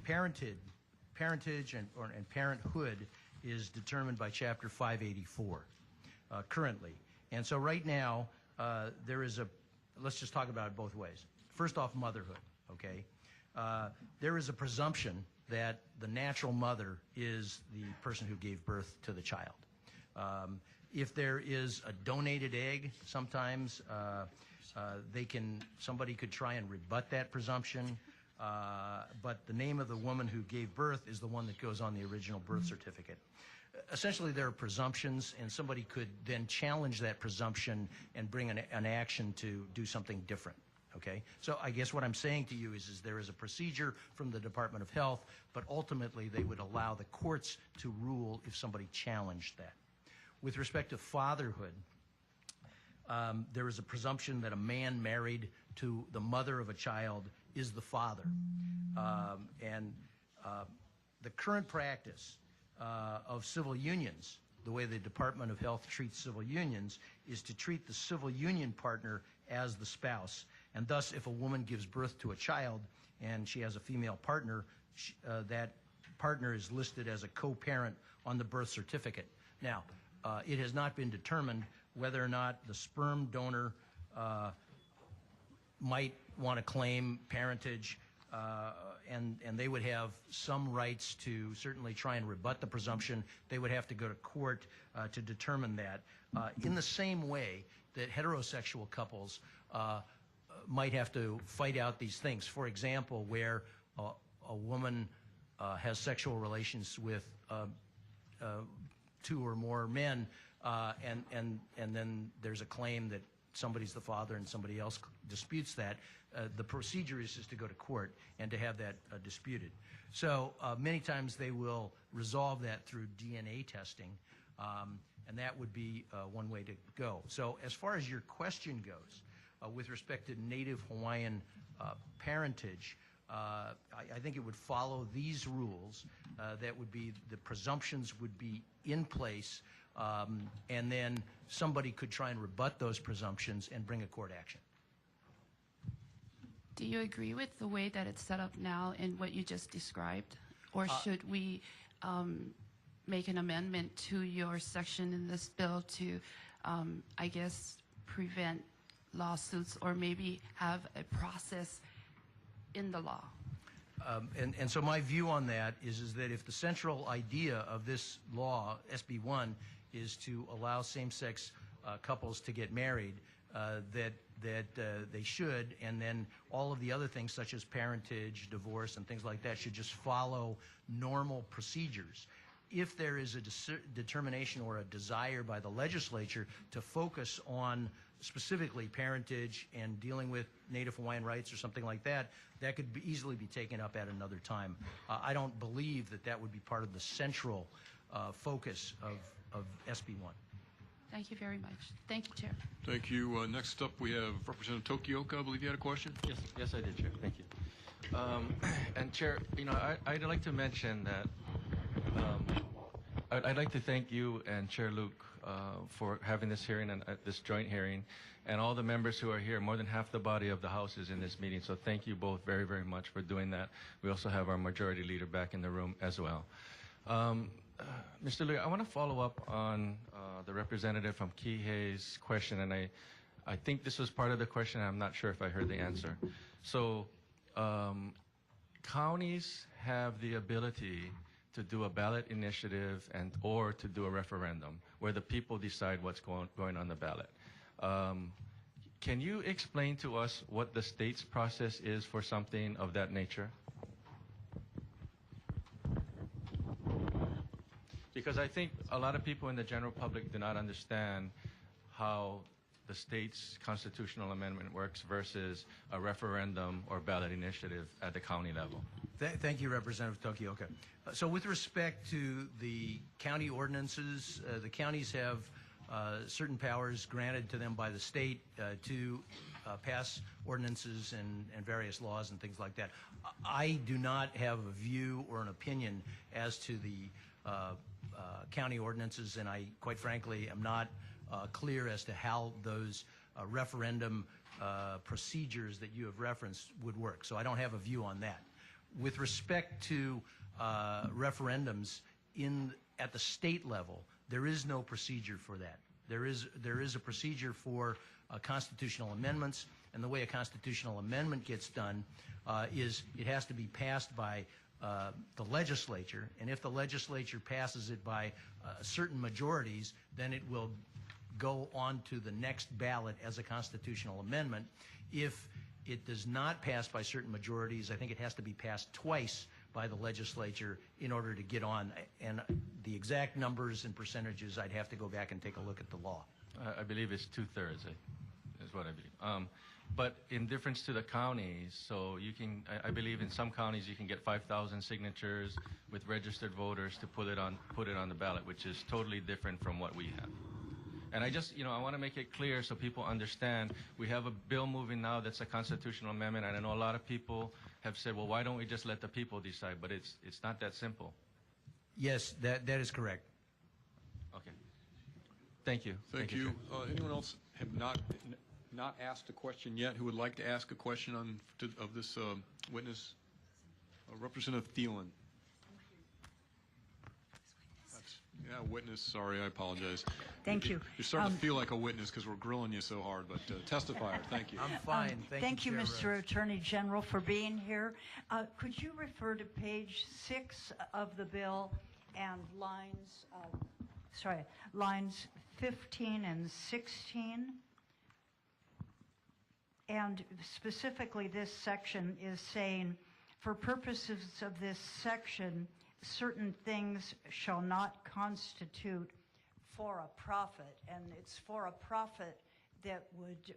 parentage and parenthood is determined by Chapter 584 currently. And so right now, there is let's just talk about it both ways. First off, motherhood, okay? There is a presumption that the natural mother is the person who gave birth to the child. If there is a donated egg, sometimes somebody could try and rebut that presumption, but the name of the woman who gave birth is the one that goes on the original birth certificate. Essentially, there are presumptions, and somebody could then challenge that presumption and bring an action to do something different. Okay, so I guess what I'm saying to you is there is a procedure from the Department of Health, but ultimately they would allow the courts to rule if somebody challenged that. With respect to fatherhood, there is a presumption that a man married to the mother of a child is the father. And the current practice of civil unions, the way the Department of Health treats civil unions, is to treat the civil union partner as the spouse. And thus, if a woman gives birth to a child and she has a female partner, that partner is listed as a co-parent on the birth certificate. Now, it has not been determined whether or not the sperm donor might want to claim parentage, and they would have some rights to certainly try and rebut the presumption. They would have to go to court to determine that. In the same way that heterosexual couples might have to fight out these things. For example, where a woman has sexual relations with two or more men, and then there's a claim that somebody's the father and somebody else disputes that, the procedure is just to go to court and to have that disputed. So many times they will resolve that through DNA testing, and that would be one way to go. So as far as your question goes, with respect to Native Hawaiian parentage, I think it would follow these rules. That would be, the presumptions would be in place, and then somebody could try and rebut those presumptions and bring a court action. Do you agree with the way that it's set up now in what you just described? Or should we make an amendment to your section in this bill to, I guess, prevent lawsuits or maybe have a process in the law? And so my view on that is that if the central idea of this law, SB 1, is to allow same-sex couples to get married, that they should, and then all of the other things such as parentage, divorce, and things like that should just follow normal procedures. If there is a determination or a desire by the legislature to focus on specifically parentage and dealing with Native Hawaiian rights or something like that, that could easily be taken up at another time. I don't believe that that would be part of the central focus of SB 1. Thank you very much. Thank you, Chair. Thank you. Next up, we have Representative Tokioka. I believe you had a question? Yes, I did, Chair. Thank you. And Chair, I'd like to mention that I'd like to thank you and Chair Luke for having this hearing and this joint hearing, and all the members who are here. More than half the body of the House is in this meeting, so thank you both very, very much for doing that. We also have our Majority Leader back in the room as well. Mr. Louie, I want to follow up on the representative from Kihei's question, and I think this was part of the question. I'm not sure if I heard the answer. So counties have the ability to do a ballot initiative or to do a referendum where the people decide what's going on the ballot. Can you explain to us what the state's process is for something of that nature? Because I think a lot of people in the general public do not understand how the state's constitutional amendment works versus a referendum or ballot initiative at the county level. Thank you, Representative Tokioka. So with respect to the county ordinances, the counties have certain powers granted to them by the state to pass ordinances and various laws and things like that. I do not have a view or an opinion as to the county ordinances, and I, quite frankly, am not clear as to how those referendum procedures that you have referenced would work. So I don't have a view on that. With respect to referendums at the state level, there is no procedure for that. There is a procedure for constitutional amendments, and the way a constitutional amendment gets done is it has to be passed by the legislature, and if the legislature passes it by certain majorities, then it will go on to the next ballot as a constitutional amendment. If it does not pass by certain majorities, I think it has to be passed twice by the legislature in order to get on. And the exact numbers and percentages, I'd have to go back and take a look at the law. I believe it's 2/3 is what I believe. But in difference to the counties, so you can, I believe in some counties you can get 5,000 signatures with registered voters to put it on the ballot, which is totally different from what we have. And I just, I want to make it clear so people understand. We have a bill moving now that's a constitutional amendment, and I know a lot of people have said, well, why don't we just let the people decide? But it's not that simple. Yes, that is correct. Okay. Thank you. Thank you. Anyone else have not asked a question yet who would like to ask a question of this witness? Representative Thielen. Yeah, witness. Sorry, I apologize. Thank you. You're starting to feel like a witness because we're grilling you so hard, but testifier. Thank you. I'm fine. Thank you, Mr. Attorney General, for being here. Could you refer to page 6 of the bill and lines 15 and 16? And specifically, this section is saying, for purposes of this section, certain things shall not constitute for a profit. And it's for a profit that would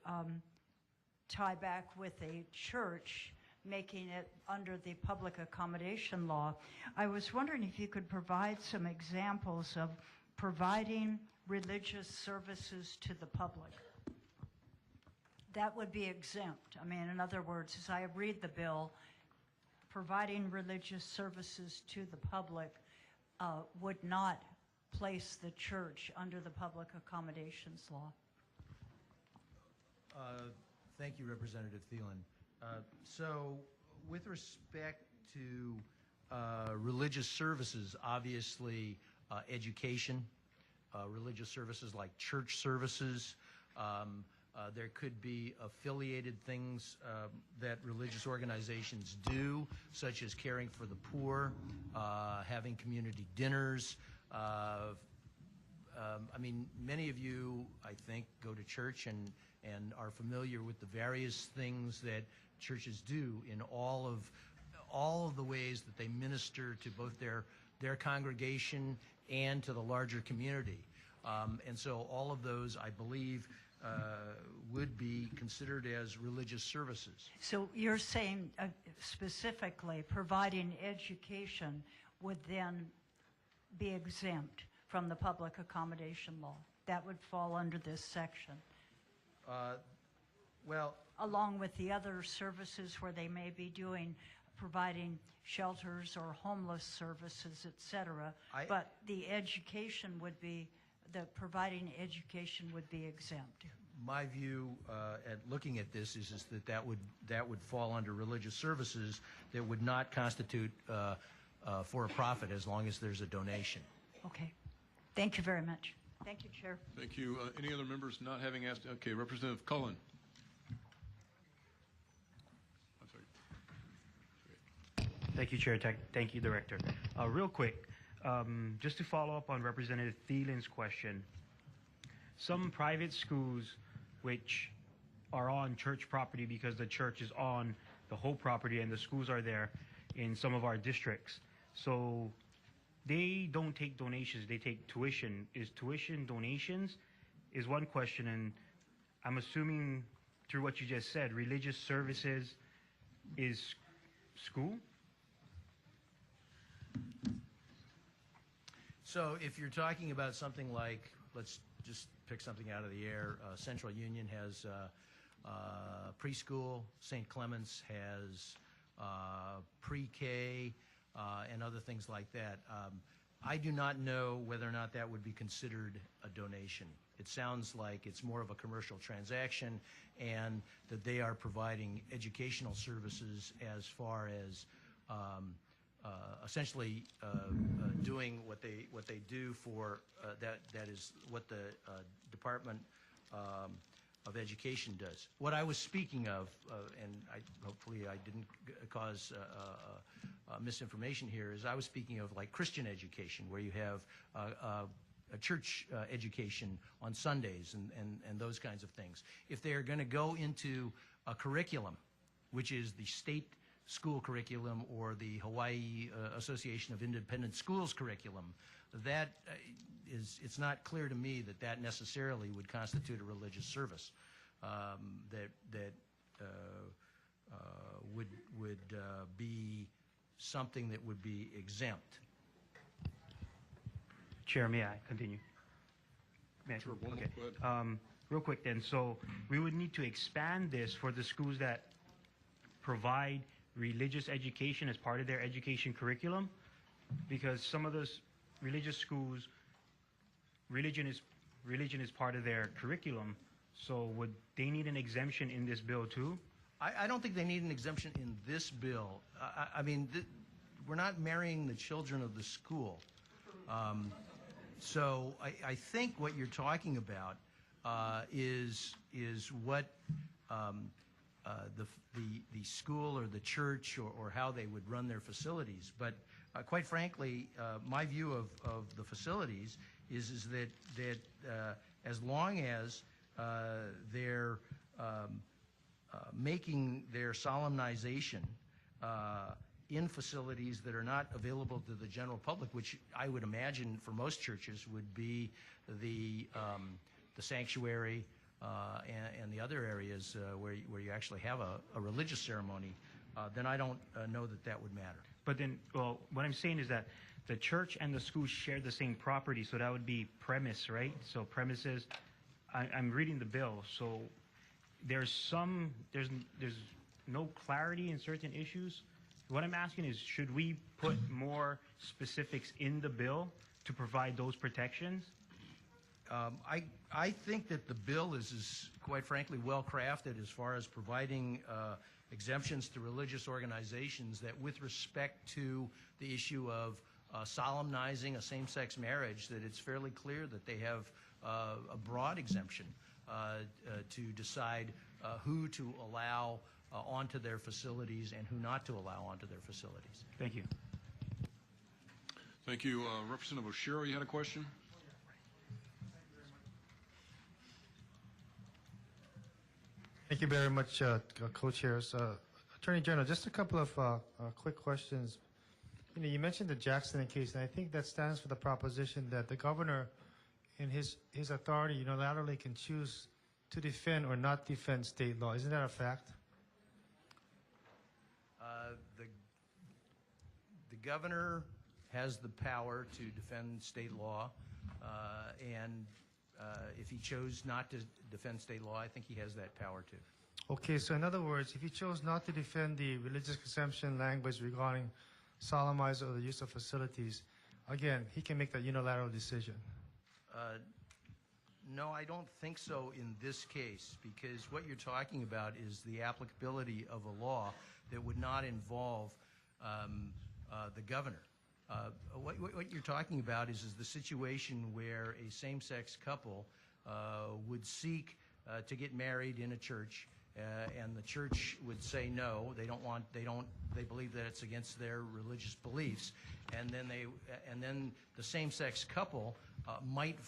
tie back with a church, making it under the public accommodation law. I was wondering if you could provide some examples of providing religious services to the public. That would be exempt. I mean, in other words, as I read the bill, providing religious services to the public would not place the church under the public accommodations law. Thank you, Representative Thielen. So with respect to religious services, obviously education, religious services like church services, There could be affiliated things that religious organizations do, such as caring for the poor, having community dinners. I mean, many of you, I think, go to church and are familiar with the various things that churches do in all of the ways that they minister to both their congregation and to the larger community. And so all of those, I believe, would be considered as religious services. So you're saying specifically providing education would then be exempt from the public accommodation law? That would fall under this section? Well, along with the other services where they may be providing shelters or homeless services, et cetera, but the education would be, the providing education would be exempt. My view at looking at this is that would fall under religious services that would not constitute for a profit as long as there's a donation. Okay. Thank you very much. Thank you, Chair. Thank you. Any other members not having asked? Okay, Representative Cullen. I'm sorry. Thank you, Chair. Thank you, Director. Real quick, just to follow up on Representative Thielen's question, some private schools which are on church property because the church is on the whole property and the schools are there in some of our districts. So they don't take donations, they take tuition. Is tuition donations is one question, and I'm assuming through what you just said, religious services is school? So if you're talking about something like, let's just pick something out of the air, Central Union has preschool, St. Clement's has pre-K, and other things like that. I do not know whether or not that would be considered a donation. It sounds like it's more of a commercial transaction and that they are providing educational services as far as essentially doing what they do for that is what the Department of Education does. What I was speaking of, and hopefully I didn't cause misinformation here, is I was speaking of like Christian education, where you have a church education on Sundays and those kinds of things. If they are going to go into a curriculum, which is the state school curriculum or the Hawaii Association of Independent Schools curriculum, that it's not clear to me that necessarily would constitute a religious service that would be something that would be exempt. Chair, may I continue? May I? Sure, okay. Real quick then, so we would need to expand this for the schools that provide religious education as part of their education curriculum, because some of those religious schools, religion is part of their curriculum. So would they need an exemption in this bill too? I don't think they need an exemption in this bill. I mean, we're not marrying the children of the school. So I think what you're talking about is what the school or the church or how they would run their facilities. But quite frankly, my view of the facilities is that as long as they're making their solemnization in facilities that are not available to the general public, which I would imagine for most churches would be the sanctuary and the other areas where you actually have a religious ceremony, then I don't know that would matter. But then, well, what I'm saying is that the church and the school share the same property, so that would be premise, right? So premises, I'm reading the bill, so there's no clarity in certain issues. What I'm asking is, should we put more specifics in the bill to provide those protections? I think that the bill is quite frankly well crafted as far as providing exemptions to religious organizations, that with respect to the issue of solemnizing a same-sex marriage, that it's fairly clear that they have a broad exemption. to decide who to allow onto their facilities and who not to allow onto their facilities. Thank you. Thank you. Representative Oshiro, you had a question? Thank you very much, co-chairs. Attorney General, just a couple of quick questions. You mentioned the Jackson case, and I think that stands for the proposition that the governor, in his authority, unilaterally can choose to defend or not defend state law. Isn't that a fact? The governor has the power to defend state law, and if he chose not to defend state law, I think he has that power too. Okay, so in other words, if he chose not to defend the religious exemption language regarding solemnize or the use of facilities, again, he can make that unilateral decision. No, I don't think so in this case, because what you're talking about is the applicability of a law that would not involve the governor. What you're talking about is the situation where a same-sex couple would seek to get married in a church, and the church would say no. They believe that it's against their religious beliefs, and then the same-sex couple might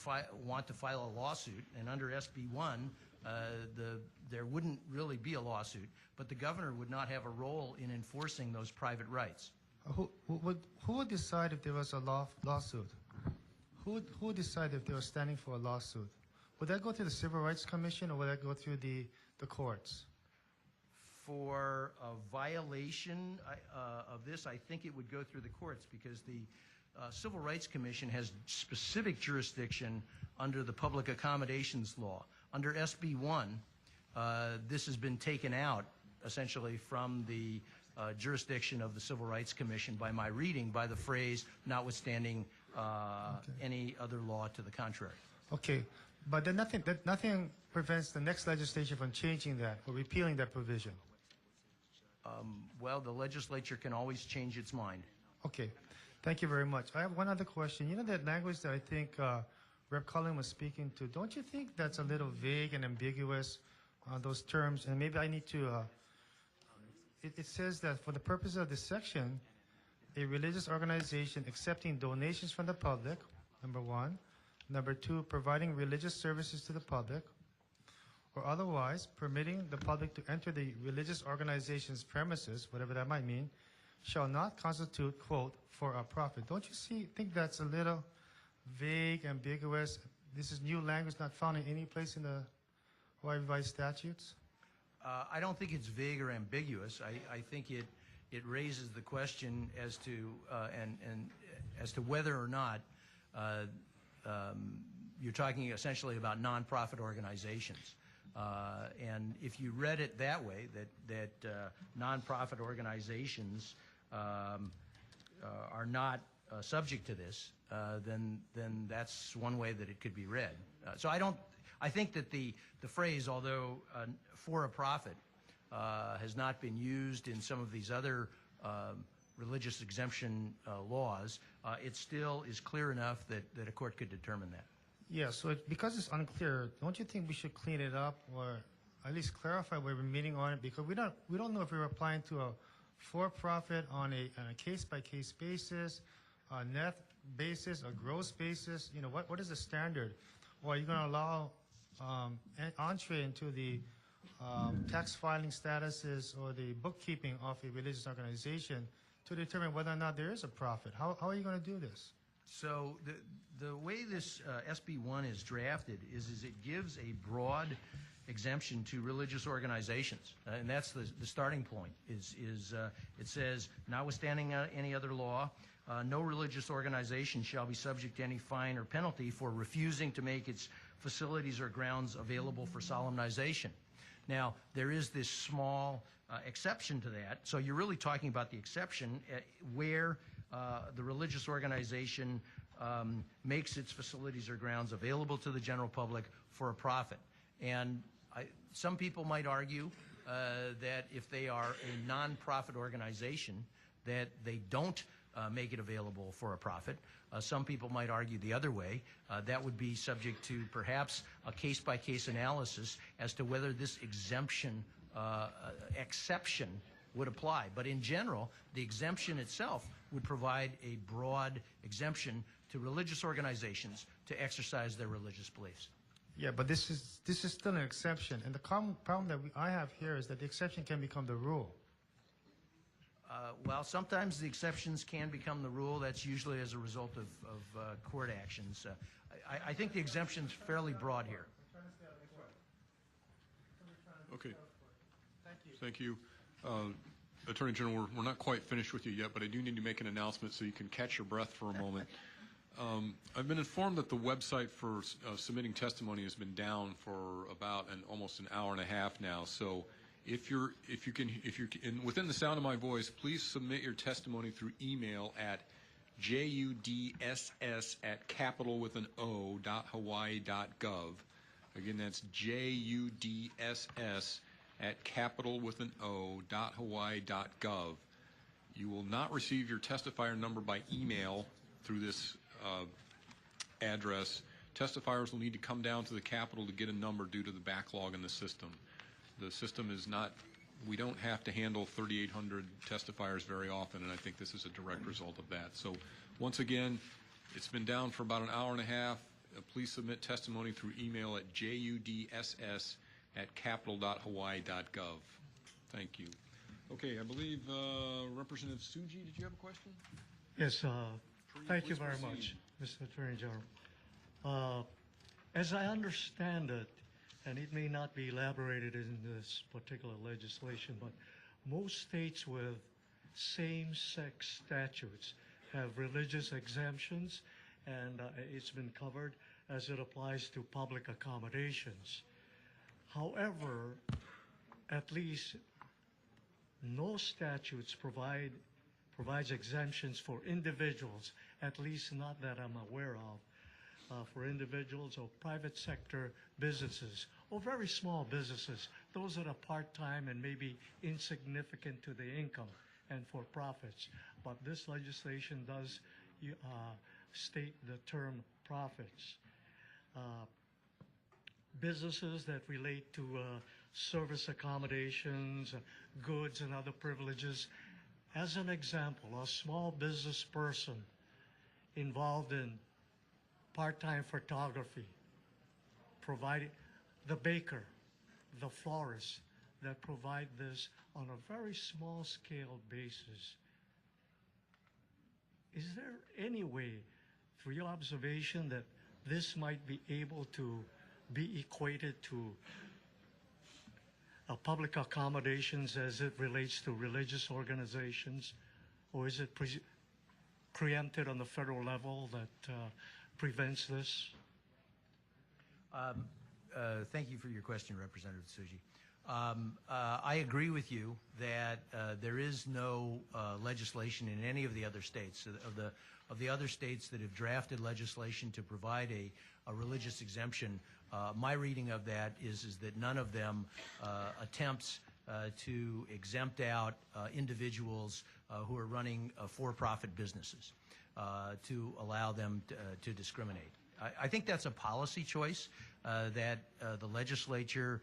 want to file a lawsuit, and under SB 1, there wouldn't really be a lawsuit, but the governor would not have a role in enforcing those private rights. Who would decide if there was a lawsuit? Who would decide if they were standing for a lawsuit? Would that go to the Civil Rights Commission, or would that go through the courts? For a violation of this, I think it would go through the courts, because the Civil Rights Commission has specific jurisdiction under the Public Accommodations Law. Under SB 1, this has been taken out, essentially, from the jurisdiction of the Civil Rights Commission by my reading, by the phrase, notwithstanding any other law to the contrary. Okay, but then nothing prevents the next legislature from changing that or repealing that provision. Well, the legislature can always change its mind. Okay, thank you very much. I have one other question. You know that language that I think Rep. Cullen was speaking to, don't you think that's a little vague and ambiguous, those terms? And maybe I need to, it says that for the purpose of this section, a religious organization accepting donations from the public, number one. Number two, providing religious services to the public, or otherwise permitting the public to enter the religious organization's premises, whatever that might mean, shall not constitute, quote, for a profit. Don't you think that's a little vague, ambiguous? This is new language not found in any place in the Hawaii Revised Statutes? I don't think it's vague or ambiguous. I think it raises the question as to as to whether or not you're talking essentially about nonprofit organizations. And if you read it that way, that nonprofit organizations are not subject to this, then that's one way that it could be read. So I think that the phrase, although for a profit, has not been used in some of these other religious exemption laws, it still is clear enough that a court could determine that. Yeah, so because it's unclear, don't you think we should clean it up or at least clarify where we're meeting on it? Because we don't know if we're applying to a for-profit on a case-by-case basis, a net basis, a gross basis. You know, what is the standard? Or are you going to allow entree into the tax filing statuses or the bookkeeping of a religious organization to determine whether or not there is a profit? How are you going to do this? So the way this SB 1 is drafted is it gives a broad exemption to religious organizations, and that's the starting point. It says, notwithstanding any other law, no religious organization shall be subject to any fine or penalty for refusing to make its facilities or grounds available for solemnization. Now, there is this small exception to that, so you're really talking about the exception where the religious organization makes its facilities or grounds available to the general public for a profit. And some people might argue that if they are a nonprofit organization, that they don't make it available for a profit. Some people might argue the other way. That would be subject to perhaps a case-by-case analysis as to whether this exemption exception would apply. But in general, the exemption itself would provide a broad exemption to religious organizations to exercise their religious beliefs. Yeah, but this is still an exception, and the common problem that I have here is that the exception can become the rule. Well, sometimes the exceptions can become the rule. That's usually as a result of court actions. I think the exemption's fairly broad here. Okay. Thank you. Attorney General, we're not quite finished with you yet, but I do need to make an announcement so you can catch your breath for a moment. I've been informed that the website for submitting testimony has been down for about almost an hour and a half now. So if you're within the sound of my voice, please submit your testimony through email at judss@capital.hawaii.gov. Again, that's judss@capital.hawaii.gov. You will not receive your testifier number by email through this address. Testifiers will need to come down to the Capitol to get a number due to the backlog in the system. The system is not, we don't have to handle 3,800 testifiers very often, and I think this is a direct result of that. So once again, it's been down for about an hour and a half. Please submit testimony through email at judss@capital.hawaii.gov. Thank you. Okay, I believe Representative Tsuji, did you have a question? Yes, thank you Please very proceed. much, Mr. Attorney General. As I understand it, and it may not be elaborated in this particular legislation, but most states with same-sex statutes have religious exemptions, and it's been covered as it applies to public accommodations. However, at least no statutes provides exemptions for individuals, at least not that I'm aware of, for individuals or private sector businesses or very small businesses, those that are part-time and maybe insignificant to the income and for profits. But this legislation does state the term profits. Businesses that relate to service accommodations, goods and other privileges. As an example, a small business person involved in part-time photography, providing the baker, the florist, that provide this on a very small scale basis. Is there any way, through your observation, that this might be able to be equated to public accommodations as it relates to religious organizations? Or is it preempted on the federal level that prevents this? Thank you for your question, Representative Tsuji. I agree with you that there is no legislation in any of the other states. Of the other states that have drafted legislation to provide a religious exemption, my reading of that is that none of them attempts to exempt out individuals who are running for-profit businesses to allow them to discriminate. I think that's a policy choice that the legislatures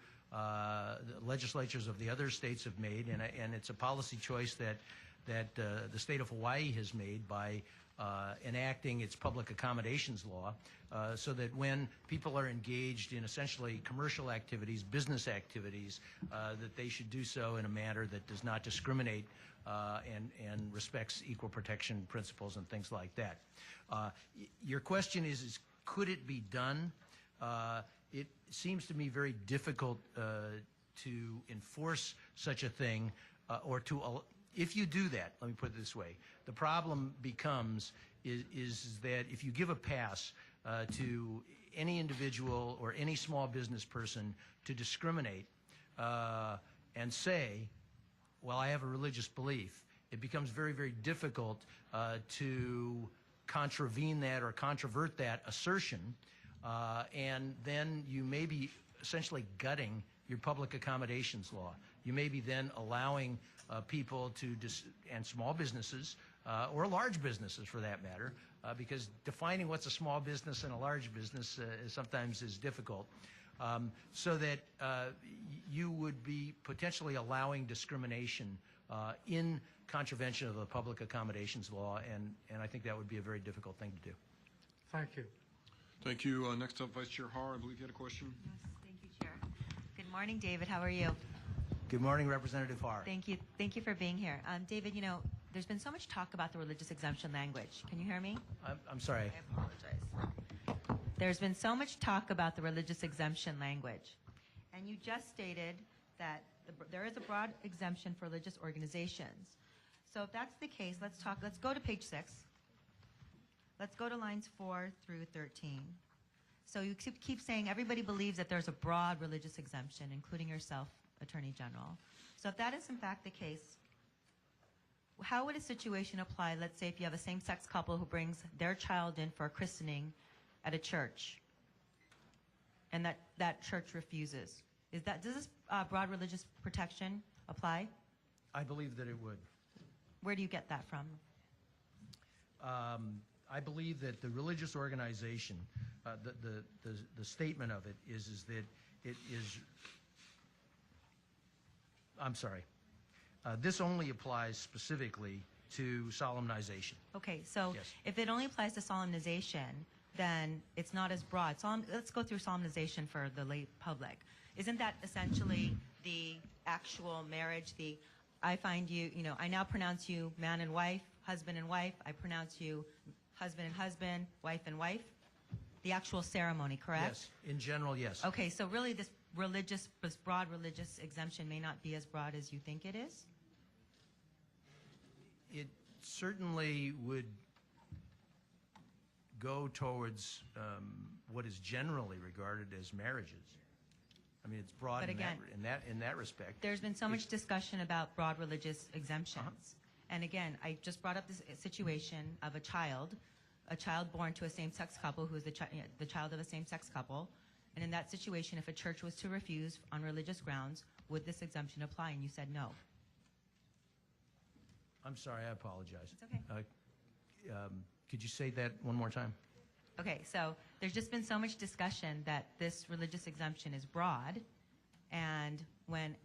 of the other states have made, and it's a policy choice that the state of Hawaii has made by enacting its public accommodations law, so that when people are engaged in essentially commercial activities, business activities, that they should do so in a manner that does not discriminate and respects equal protection principles and things like that. Your question is could it be done? It seems to me very difficult to enforce such a thing, if you do that, let me put it this way, the problem becomes is that if you give a pass to any individual or any small business person to discriminate and say, well, I have a religious belief, it becomes very, very difficult to contravene that or controvert that assertion, and then you may be essentially gutting your public accommodations law. You may be then allowing people and small businesses or large businesses for that matter, because defining what's a small business and a large business sometimes is difficult, so that you would be potentially allowing discrimination in contravention of the public accommodations law, and I think that would be a very difficult thing to do. Thank you. Thank you. Next up, Vice Chair Har, I believe you had a question. Yes, thank you, Chair. Good morning, David. How are you? Good morning, Representative Har. Thank you. Thank you for being here. David, you know, there's been so much talk about the religious exemption language. Can you hear me? I'm sorry. I apologize. There's been so much talk about the religious exemption language. And you just stated that there is a broad exemption for religious organizations. So if that's the case, let's go to page 6. Let's go to lines 4 through 13. So you keep saying everybody believes that there's a broad religious exemption, including yourself, Attorney General. So if that is in fact the case, how would a situation apply, let's say if you have a same-sex couple who brings their child in for a christening at a church, and that church refuses? Does this broad religious protection apply? I believe that it would. Where do you get that from? I believe that the religious organization, the statement of it is that it is, I'm sorry, this only applies specifically to solemnization. Okay, so Yes. if it only applies to solemnization, then it's not as broad. Let's go through solemnization for the lay public. Isn't that essentially the actual marriage, I find you, I now pronounce you man and wife, husband and wife, I pronounce you husband and husband, wife and wife? The actual ceremony, correct? Yes, in general, yes. Okay, so really this broad religious exemption may not be as broad as you think it is? It certainly would go towards what is generally regarded as marriages. I mean, it's broad But again, in that respect. There's been so much discussion about broad religious exemptions. And again, I just brought up this situation of a child born to a same-sex couple who is the child of a same-sex couple. And in that situation, if a church was to refuse on religious grounds, would this exemption apply? And you said no. I'm sorry, I apologize. It's okay. Could you say that one more time? Okay, so there's just been so much discussion that this religious exemption is broad, and when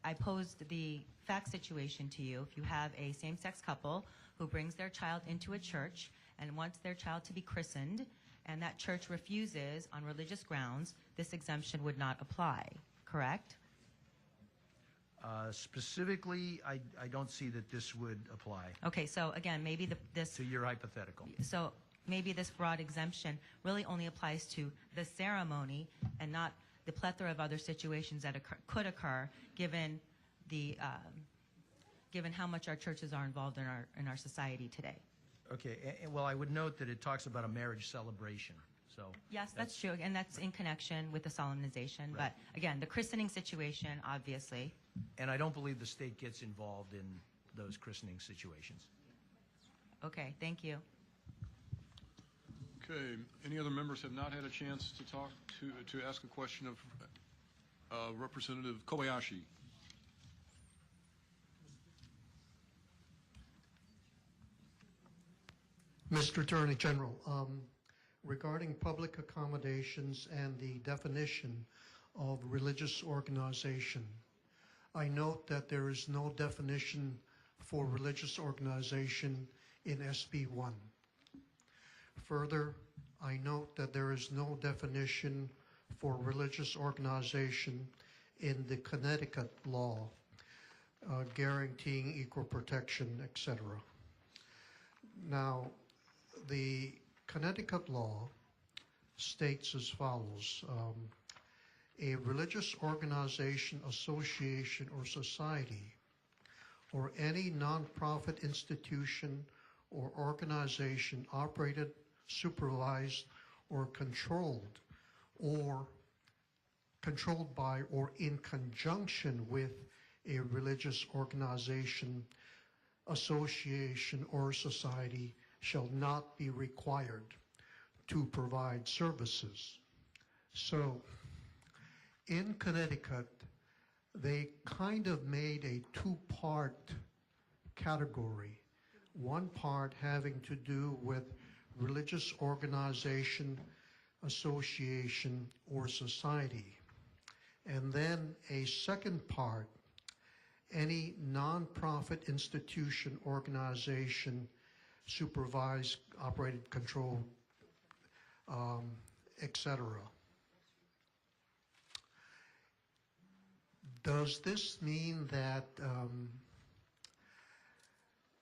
I posed the fact situation to you, if you have a same-sex couple who brings their child into a church and wants their child to be christened, and that church refuses on religious grounds, this exemption would not apply, correct? Specifically, I don't see that this would apply. Okay, so again, maybe this... To your hypothetical. So maybe this broad exemption really only applies to the ceremony and not the plethora of other situations that could occur given given how much our churches are involved in our society today. Okay, well, I would note that it talks about a marriage celebration. So Yes, that's true, and that's in connection with the solemnization. But again, the christening situation, obviously. And I don't believe the state gets involved in those christening situations. Okay, thank you. Okay, any other members have not had a chance to talk to ask a question of Representative Kobayashi? Mr. Attorney General, regarding public accommodations and the definition of religious organization, I note that there is no definition for religious organization in SB 1. Further, I note that there is no definition for religious organization in the Connecticut law guaranteeing equal protection, etc. Now, the Connecticut law states as follows: a religious organization, association, or society, or any nonprofit institution or organization operated, supervised, or controlled by or in conjunction with a religious organization, association, or society shall not be required to provide services. So, in Connecticut, they kind of made a two-part category one part having to do with religious organization, association, or society. And then a second part, any nonprofit institution, organization, supervised, operated, controlled, etc. Does this mean that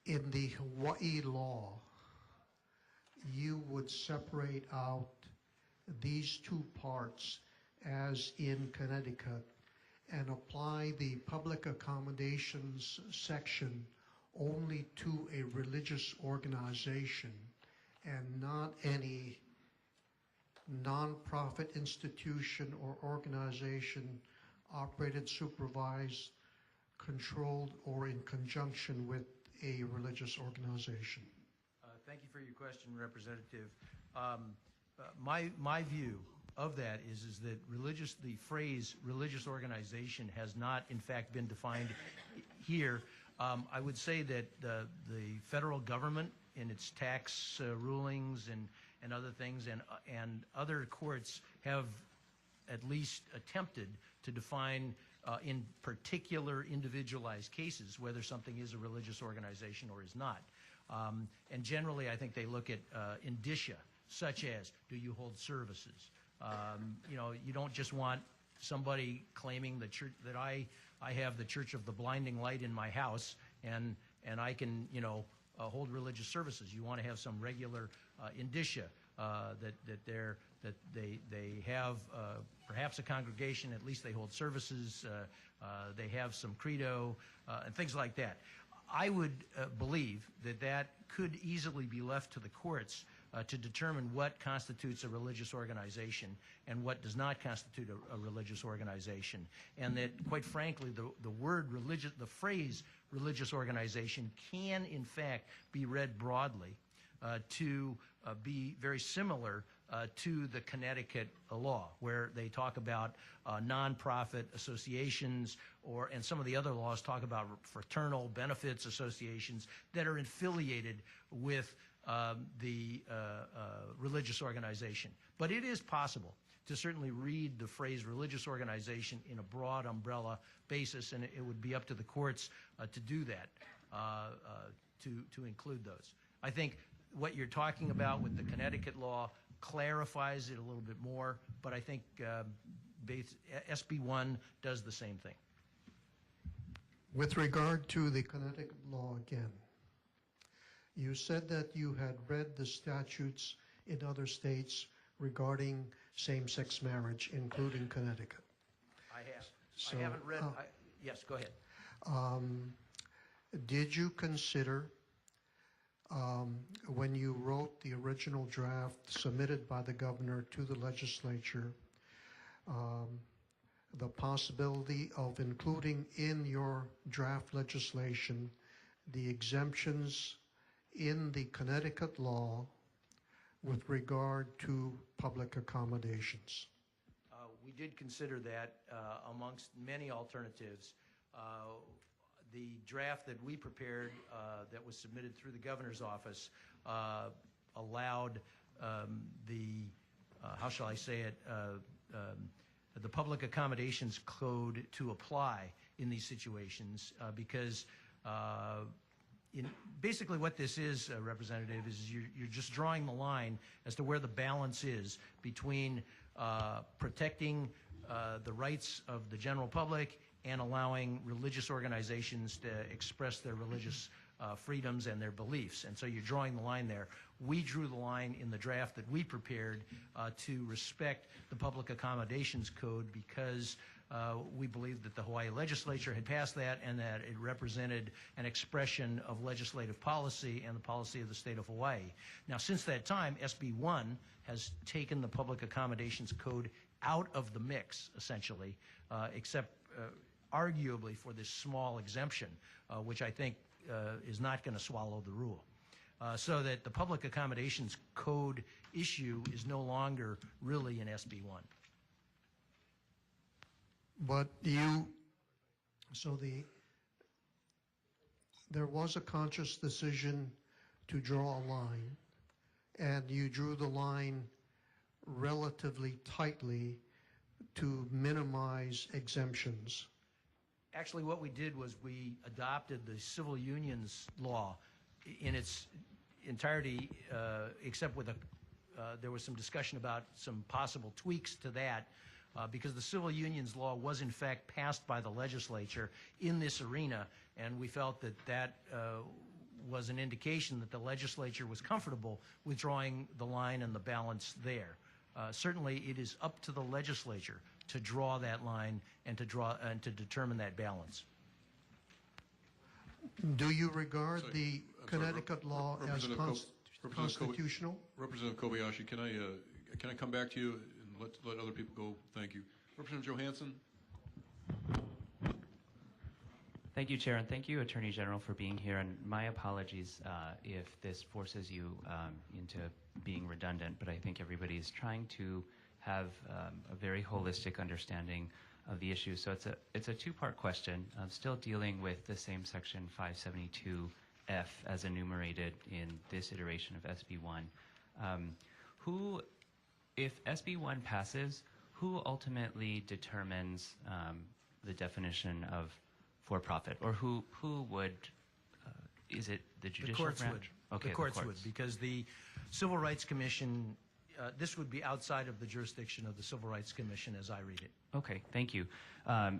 in the Hawaii law, you would separate out these two parts as in Connecticut and apply the public accommodations section only to a religious organization and not any nonprofit institution or organization operated, supervised, controlled, or in conjunction with a religious organization? Thank you for your question, Representative. My view of that is that the phrase religious organization has not, in fact, been defined here. I would say that the federal government in its tax rulings and other things and other courts have at least attempted to define in particular individualized cases whether something is a religious organization or is not. And generally, I think they look at indicia, such as, do you hold services? You don't just want somebody claiming the church that I have the Church of the Blinding Light in my house and I can hold religious services. You want to have some regular indicia that they have perhaps a congregation, at least they hold services, they have some credo and things like that. I would believe that could easily be left to the courts to determine what constitutes a religious organization and what does not constitute a religious organization. And that, quite frankly, the word religious, the phrase religious organization can, in fact, be read broadly to be very similar to the Connecticut law, where they talk about nonprofit associations, and some of the other laws talk about fraternal benefits associations that are affiliated with the religious organization. But it is possible to certainly read the phrase religious organization in a broad umbrella basis, and it would be up to the courts to do that, to include those. I think what you're talking about with the Connecticut law clarifies it a little bit more, but I think SB 1 does the same thing. With regard to the Connecticut law again, you said that you had read the statutes in other states regarding same-sex marriage, including Connecticut. I have. So, I haven't read. Yes, go ahead. Did you consider, when you wrote the original draft submitted by the governor to the legislature, the possibility of including in your draft legislation the exemptions in the Connecticut law with regard to public accommodations? We did consider that amongst many alternatives. The draft that we prepared that was submitted through the governor's office allowed how shall I say it, the public accommodations code to apply in these situations because basically what this is, Representative, is you're just drawing the line as to where the balance is between protecting the rights of the general public and allowing religious organizations to express their religious freedoms and their beliefs. And so you're drawing the line there. We drew the line in the draft that we prepared to respect the public accommodations code because we believed that the Hawaii legislature had passed that and that it represented an expression of legislative policy and the policy of the state of Hawaii. Now, since that time, SB 1 has taken the public accommodations code out of the mix, essentially, except arguably for this small exemption, which I think is not going to swallow the rule. So that the public accommodations code issue is no longer really in SB 1. But there was a conscious decision to draw a line, and you drew the line relatively tightly to minimize exemptions. Actually, what we did was we adopted the civil unions law in its entirety, except with there was some discussion about some possible tweaks to that, because the civil unions law was in fact passed by the legislature in this arena, and we felt that that was an indication that the legislature was comfortable with drawing the line and the balance there. Certainly, it is up to the legislature to draw that line and to determine that balance. Do you regard the Connecticut law as constitutional? Representative Kobayashi, can I come back to you and let other people go? Thank you. Representative Johansson. Thank you, Chair, and thank you, Attorney General, for being here. And my apologies if this forces you into being redundant, but I think everybody is trying to have a very holistic understanding of the issue. So it's a two-part question, still dealing with the same section 572F as enumerated in this iteration of SB1. If SB1 passes, who ultimately determines the definition of for-profit, or who would, is it the judicial branch? The courts would. Okay, the courts would, because the Civil Rights Commission, this would be outside of the jurisdiction of the Civil Rights Commission as I read it. Okay, thank you.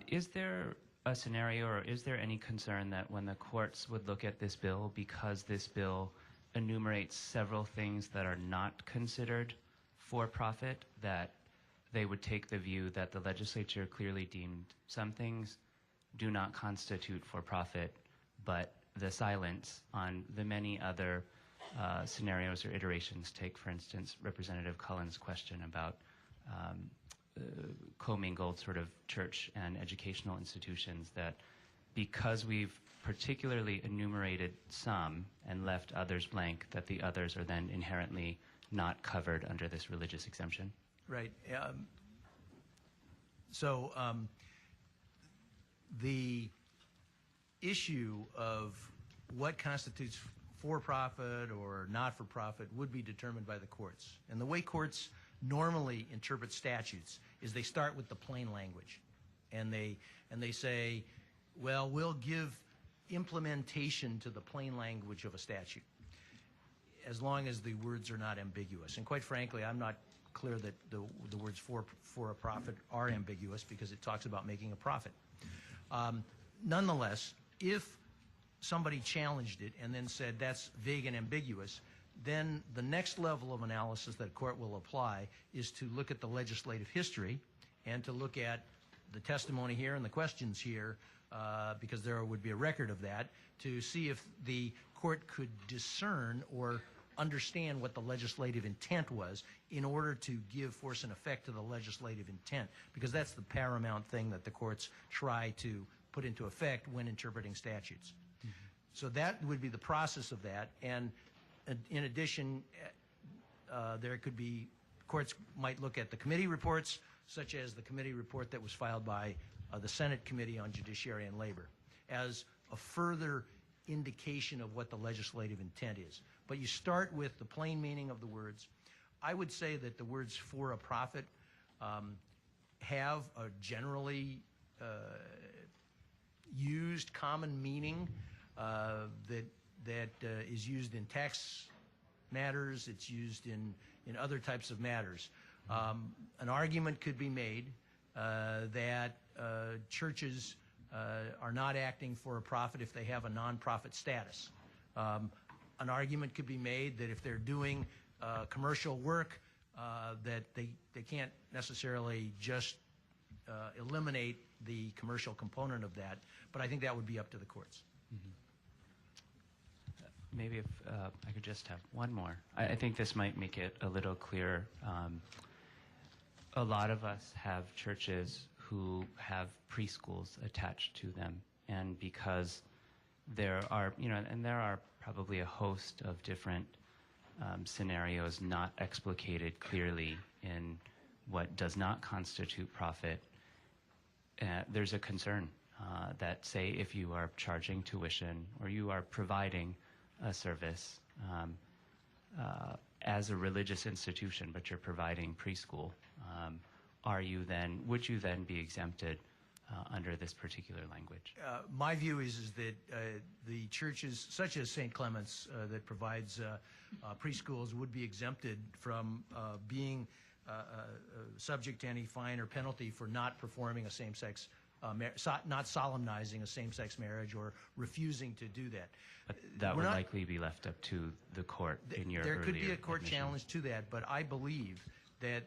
Is there a scenario, or is there any concern that when the courts would look at this bill, because this bill enumerates several things that are not considered for-profit, that they would take the view that the legislature clearly deemed some things do not constitute for-profit, but the silence on the many other scenarios or iterations? Take, for instance, Representative Cullen's question about commingled sort of church and educational institutions, that because we've particularly enumerated some and left others blank, that the others are then inherently not covered under this religious exemption? Right. The issue of what constitutes for-profit or not-for-profit would be determined by the courts. And the way courts normally interpret statutes is they start with the plain language. And they say, well, we'll give implementation to the plain language of a statute, as long as the words are not ambiguous. And quite frankly, I'm not clear that the words for a profit are ambiguous, because it talks about making a profit. Nonetheless, if somebody challenged it and then said that's vague and ambiguous, then the next level of analysis that court will apply is to look at the legislative history and to look at the testimony here and the questions here, because there would be a record of that, to see if the court could discern or understand what the legislative intent was in order to give force and effect to the legislative intent, because that's the paramount thing that the courts try to put into effect when interpreting statutes. Mm-hmm. So that would be the process of that. And in addition, there could be, courts might look at the committee reports, such as the committee report that was filed by the Senate Committee on Judiciary and Labor, as a further indication of what the legislative intent is. But you start with the plain meaning of the words. I would say that the words for a profit have a generally used common meaning that is used in tax matters. It's used in other types of matters. An argument could be made that churches are not acting for a profit if they have a nonprofit status. An argument could be made that if they're doing commercial work, that they can't necessarily just eliminate the commercial component of that. But I think that would be up to the courts. Mm-hmm. Maybe if I could just have one more. I think this might make it a little clearer. A lot of us have churches who have preschools attached to them, and because there are, and there are probably a host of different scenarios not explicated clearly in what does not constitute profit, there's a concern that, say, if you are charging tuition or you are providing a service as a religious institution, but you're providing preschool, would you then be exempted under this particular language? My view is that the churches, such as St. Clement's, that provides preschools, would be exempted from being subject to any fine or penalty for not performing a same-sex, not solemnizing a same-sex marriage or refusing to do that. But that would likely be left up to the court in your There could be earlier a court admission. challenge to that, but I believe that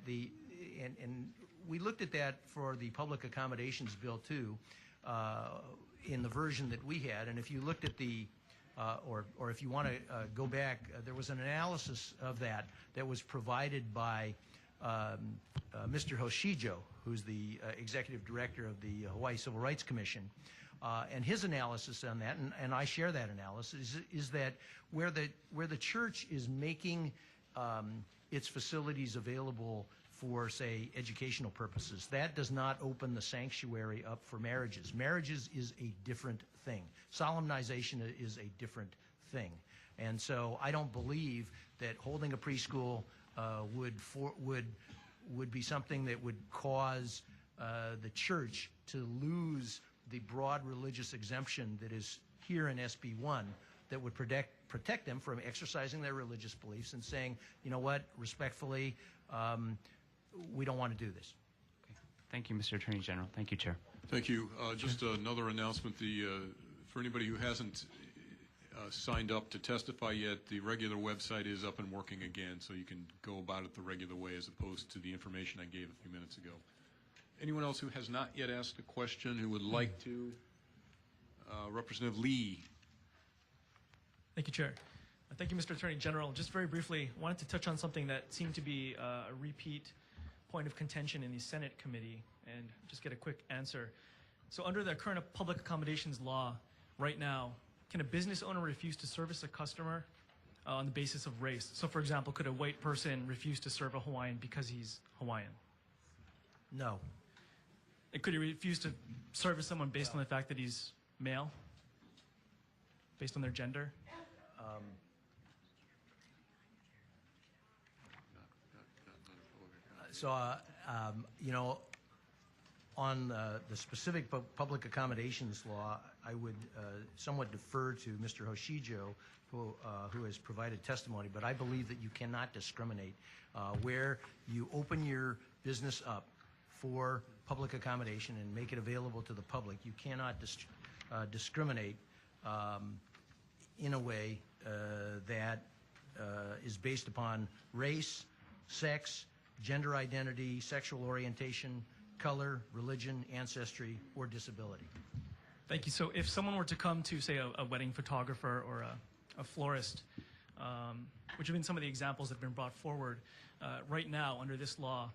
and we looked at that for the public accommodations bill too, in the version that we had, and if you looked at the, or if you want to go back, there was an analysis of that was provided by Mr. Hoshijo, who's the executive director of the Hawaii Civil Rights Commission, and his analysis on that, and I share that analysis, is that where the church is making its facilities available for, say, educational purposes, that does not open the sanctuary up for marriages. Marriages is a different thing. Solemnization is a different thing. And so I don't believe that holding a preschool would be something that would cause the church to lose the broad religious exemption that is here in SB 1 that would protect them from exercising their religious beliefs and saying, you know what, respectfully, we don't want to do this. Okay. Thank you, Mr. Attorney General. Thank you, Chair. Thank you. Just another announcement. For anybody who hasn't signed up to testify yet, the regular website is up and working again, so you can go about it the regular way as opposed to the information I gave a few minutes ago. Anyone else who has not yet asked a question who would like to? Representative Lee. Thank you, Chair. Thank you, Mr. Attorney General. Just very briefly, wanted to touch on something that seemed to be a repeat point of contention in the Senate committee and just get a quick answer. So under the current public accommodations law right now, can a business owner refuse to service a customer on the basis of race? So for example, could a white person refuse to serve a Hawaiian because he's Hawaiian? No. And could he refuse to service someone based on the fact that he's male? Based on their gender? You know, on the specific public accommodations law, I would somewhat defer to Mr. Hoshijo, who has provided testimony, but I believe that you cannot discriminate where you open your business up for public accommodation and make it available to the public. You cannot discriminate in a way that is based upon race, sex, gender identity, sexual orientation, color, religion, ancestry, or disability. Thank you. So if someone were to come to, say, a wedding photographer or a florist, which have been some of the examples that have been brought forward, right now under this law,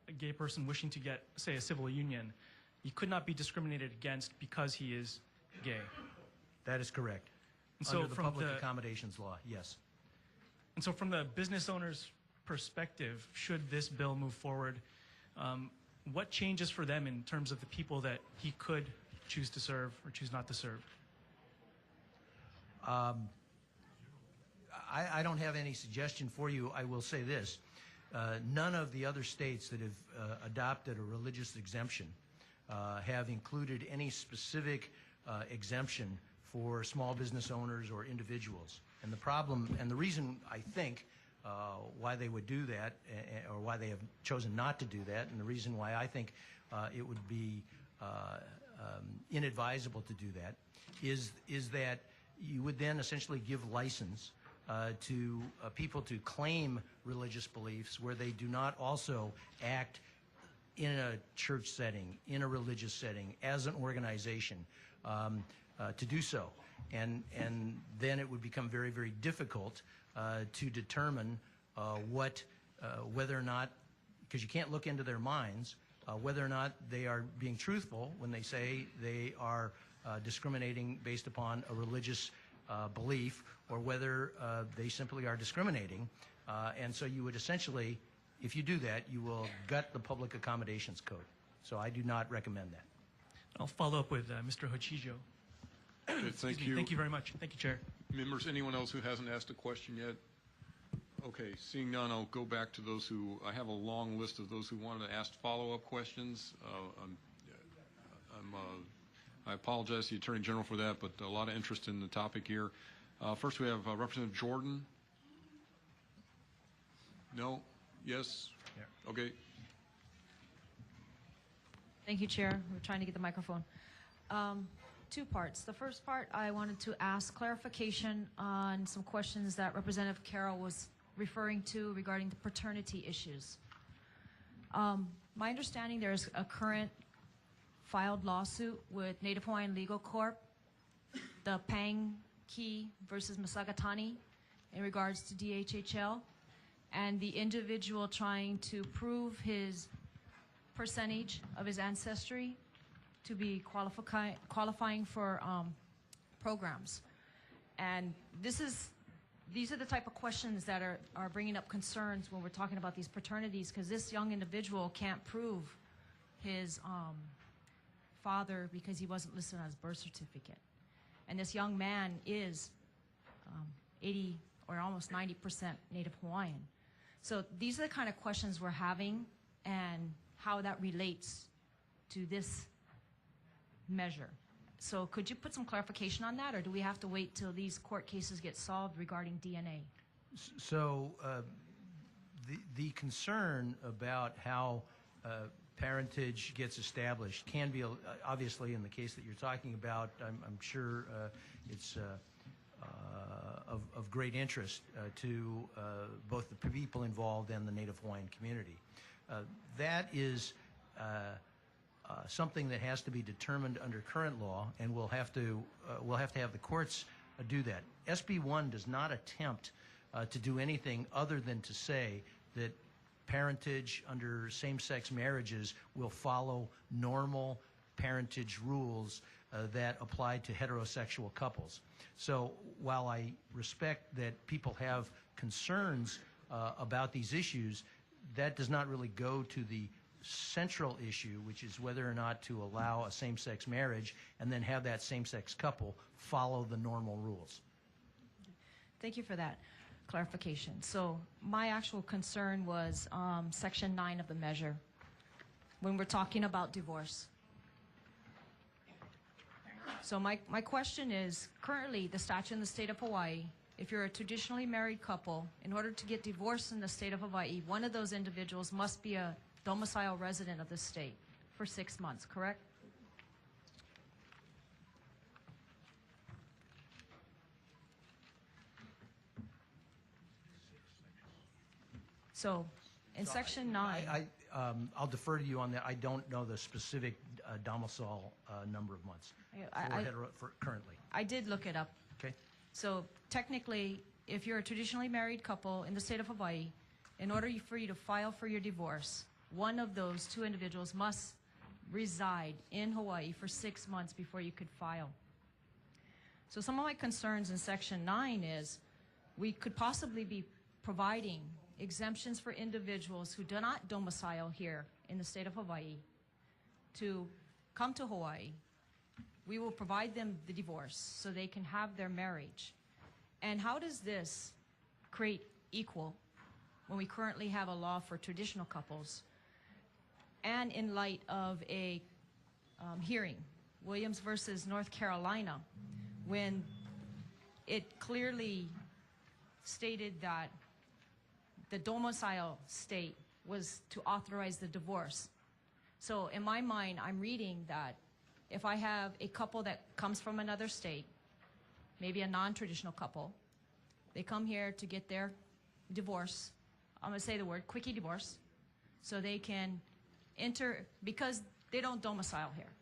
a gay person wishing to get, say, a civil union, he could not be discriminated against because he is gay. That is correct. And so under the public accommodations law, yes. And so from the business owner's perspective, should this bill move forward, what changes for them in terms of the people that he could choose to serve or choose not to serve? I don't have any suggestion for you. I will say this. None of the other states that have adopted a religious exemption have included any specific exemption for small business owners or individuals. And the problem, and the reason I think why they would do that, or why they have chosen not to do that, and the reason why I think it would be inadvisable to do that, is that you would then essentially give license to people to claim religious beliefs where they do not also act in a church setting, in a religious setting, as an organization, to do so. And then it would become very, very difficult to determine whether or not, because you can't look into their minds, whether or not they are being truthful when they say they are discriminating based upon a religious belief, or whether they simply are discriminating. And so you would essentially, if you do that, you will gut the public accommodations code. So I do not recommend that. I'll follow up with Mr. Hochijo. Thank you. Thank you very much. Thank you, Chair. Members, anyone else who hasn't asked a question yet? Okay, seeing none, I'll go back to those who, I have a long list of those who wanted to ask follow-up questions. I apologize to the Attorney General for that, but a lot of interest in the topic here. First, we have Representative Jordan. No? Yes? Yeah. Okay. Thank you, Chair. We're trying to get the microphone. Two parts. The first part, I wanted to ask clarification on some questions that Representative Carroll was referring to regarding the paternity issues. My understanding there's a current filed lawsuit with Native Hawaiian Legal Corp, the Pang Key versus Masagatani, in regards to DHHL, and the individual trying to prove his percentage of his ancestry to be qualifying for programs. And these are the type of questions that are bringing up concerns when we're talking about these paternities, because this young individual can't prove his father because he wasn't listed on his birth certificate. And this young man is 80 or almost 90% Native Hawaiian. So these are the kind of questions we're having and how that relates to this measure. So could you put some clarification on that, or do we have to wait till these court cases get solved regarding DNA? So the concern about how parentage gets established can be, obviously in the case that you're talking about, I'm sure it's of great interest to both the people involved and the Native Hawaiian community. That is something that has to be determined under current law, and we'll have to have the courts do that. SB 1 does not attempt to do anything other than to say that parentage under same-sex marriages will follow normal parentage rules that apply to heterosexual couples. So while I respect that people have concerns about these issues, that does not really go to the central issue, which is whether or not to allow a same-sex marriage and then have that same-sex couple follow the normal rules. Thank you for that clarification. So my actual concern was Section 9 of the measure, when we're talking about divorce. So my question is, currently the statute in the state of Hawaii, if you're a traditionally married couple, in order to get divorced in the state of Hawaii, one of those individuals must be a domicile resident of the state for 6 months, correct? So in Section 9... I'll defer to you on that. I don't know the specific domicile number of months for currently. I did look it up. Okay. So technically, if you're a traditionally married couple in the state of Hawaii, in order for you to file for your divorce, one of those two individuals must reside in Hawaii for 6 months before you could file. So some of my concerns in Section 9 is we could possibly be providing exemptions for individuals who do not domicile here in the state of Hawaii to come to Hawaii. We will provide them the divorce so they can have their marriage. And how does this create equal when we currently have a law for traditional couples? And in light of a hearing, Williams versus North Carolina, when it clearly stated that the domicile state was to authorize the divorce. So in my mind, I'm reading that if I have a couple that comes from another state, maybe a non-traditional couple, they come here to get their divorce, I'm going to say the word, quickie divorce, so they can enter, because they don't domicile here,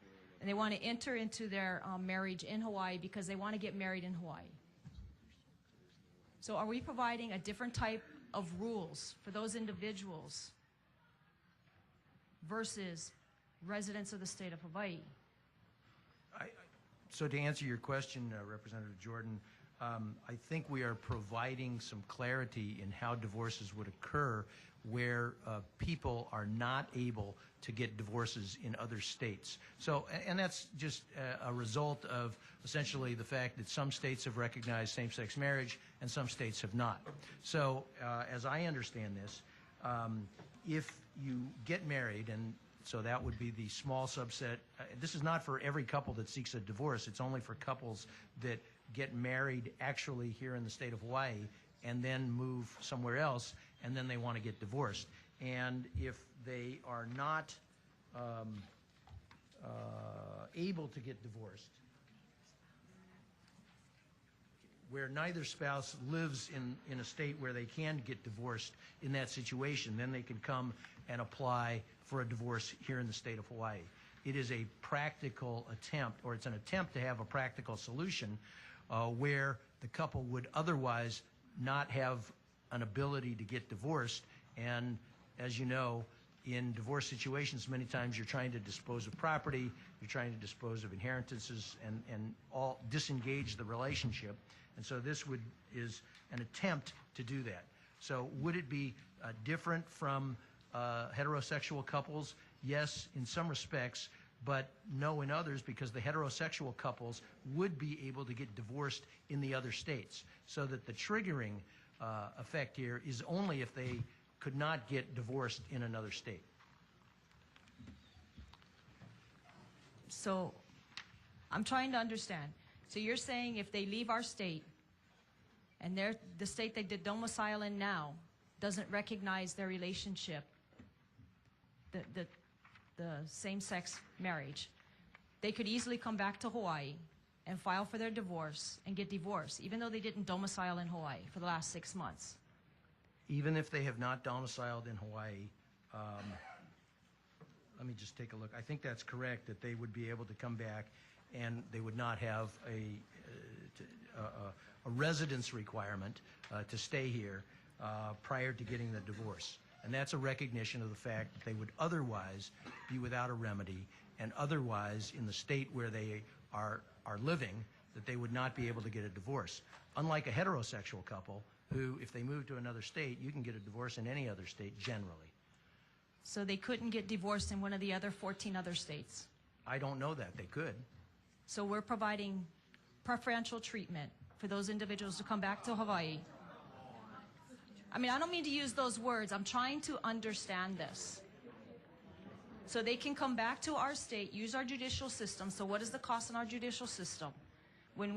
and they want to enter into their marriage in Hawaii because they want to get married in Hawaii. So are we providing a different type of rules for those individuals versus residents of the state of Hawaii? So to answer your question, Representative Jordan, I think we are providing some clarity in how divorces would occur where people are not able to get divorces in other states. So, and that's just a result of essentially the fact that some states have recognized same-sex marriage and some states have not. So, as I understand this, if you get married, and so that would be the small subset. This is not for every couple that seeks a divorce. It's only for couples that get married actually here in the state of Hawaii and then move somewhere else, and then they want to get divorced. And if they are not able to get divorced, where neither spouse lives in a state where they can get divorced in that situation, then they can come and apply for a divorce here in the state of Hawaii. It is a practical attempt, or it's an attempt to have a practical solution where the couple would otherwise not have an ability to get divorced. And as you know, in divorce situations, many times you're trying to dispose of property, you're trying to dispose of inheritances, and all disengage the relationship. And so this is an attempt to do that. So would it be different from heterosexual couples? Yes, in some respects, but no in others, because the heterosexual couples would be able to get divorced in the other states. So that the triggering effect here is only if they could not get divorced in another state. So I'm trying to understand. So you're saying if they leave our state and the state they did domicile in now doesn't recognize their relationship, the same-sex marriage, they could easily come back to Hawaii and file for their divorce and get divorced, even though they didn't domicile in Hawaii for the last 6 months. Even if they have not domiciled in Hawaii, let me just take a look. I think that's correct, that they would be able to come back and they would not have a residence requirement to stay here prior to getting the divorce. And that's a recognition of the fact that they would otherwise be without a remedy, and otherwise in the state where they are living, that they would not be able to get a divorce. Unlike a heterosexual couple who, if they move to another state, you can get a divorce in any other state generally. So they couldn't get divorced in one of the other 14 other states? I don't know that. They could. So we're providing preferential treatment for those individuals to come back to Hawaii. I mean, I don't mean to use those words. I'm trying to understand this. So they can come back to our state, use our judicial system. So what is the cost in our judicial system? When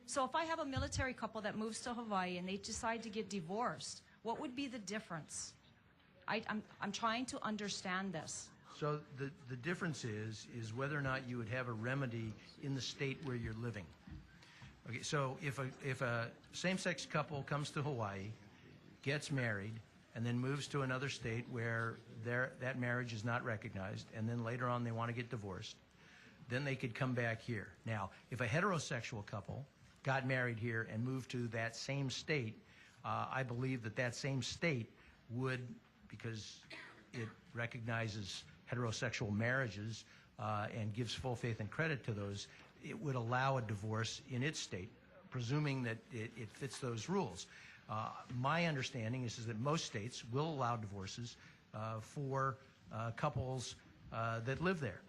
so if I have a military couple that moves to Hawaii and they decide to get divorced, what would be the difference? I'm trying to understand this. So the difference is whether or not you would have a remedy in the state where you're living. Okay, so if a same-sex couple comes to Hawaii, gets married, and then moves to another state where that marriage is not recognized, and then later on they want to get divorced, then they could come back here. Now, if a heterosexual couple got married here and moved to that same state, I believe that same state would, because it recognizes heterosexual marriages and gives full faith and credit to those, it would allow a divorce in its state, presuming that it fits those rules. My understanding is that most states will allow divorces for couples that live there.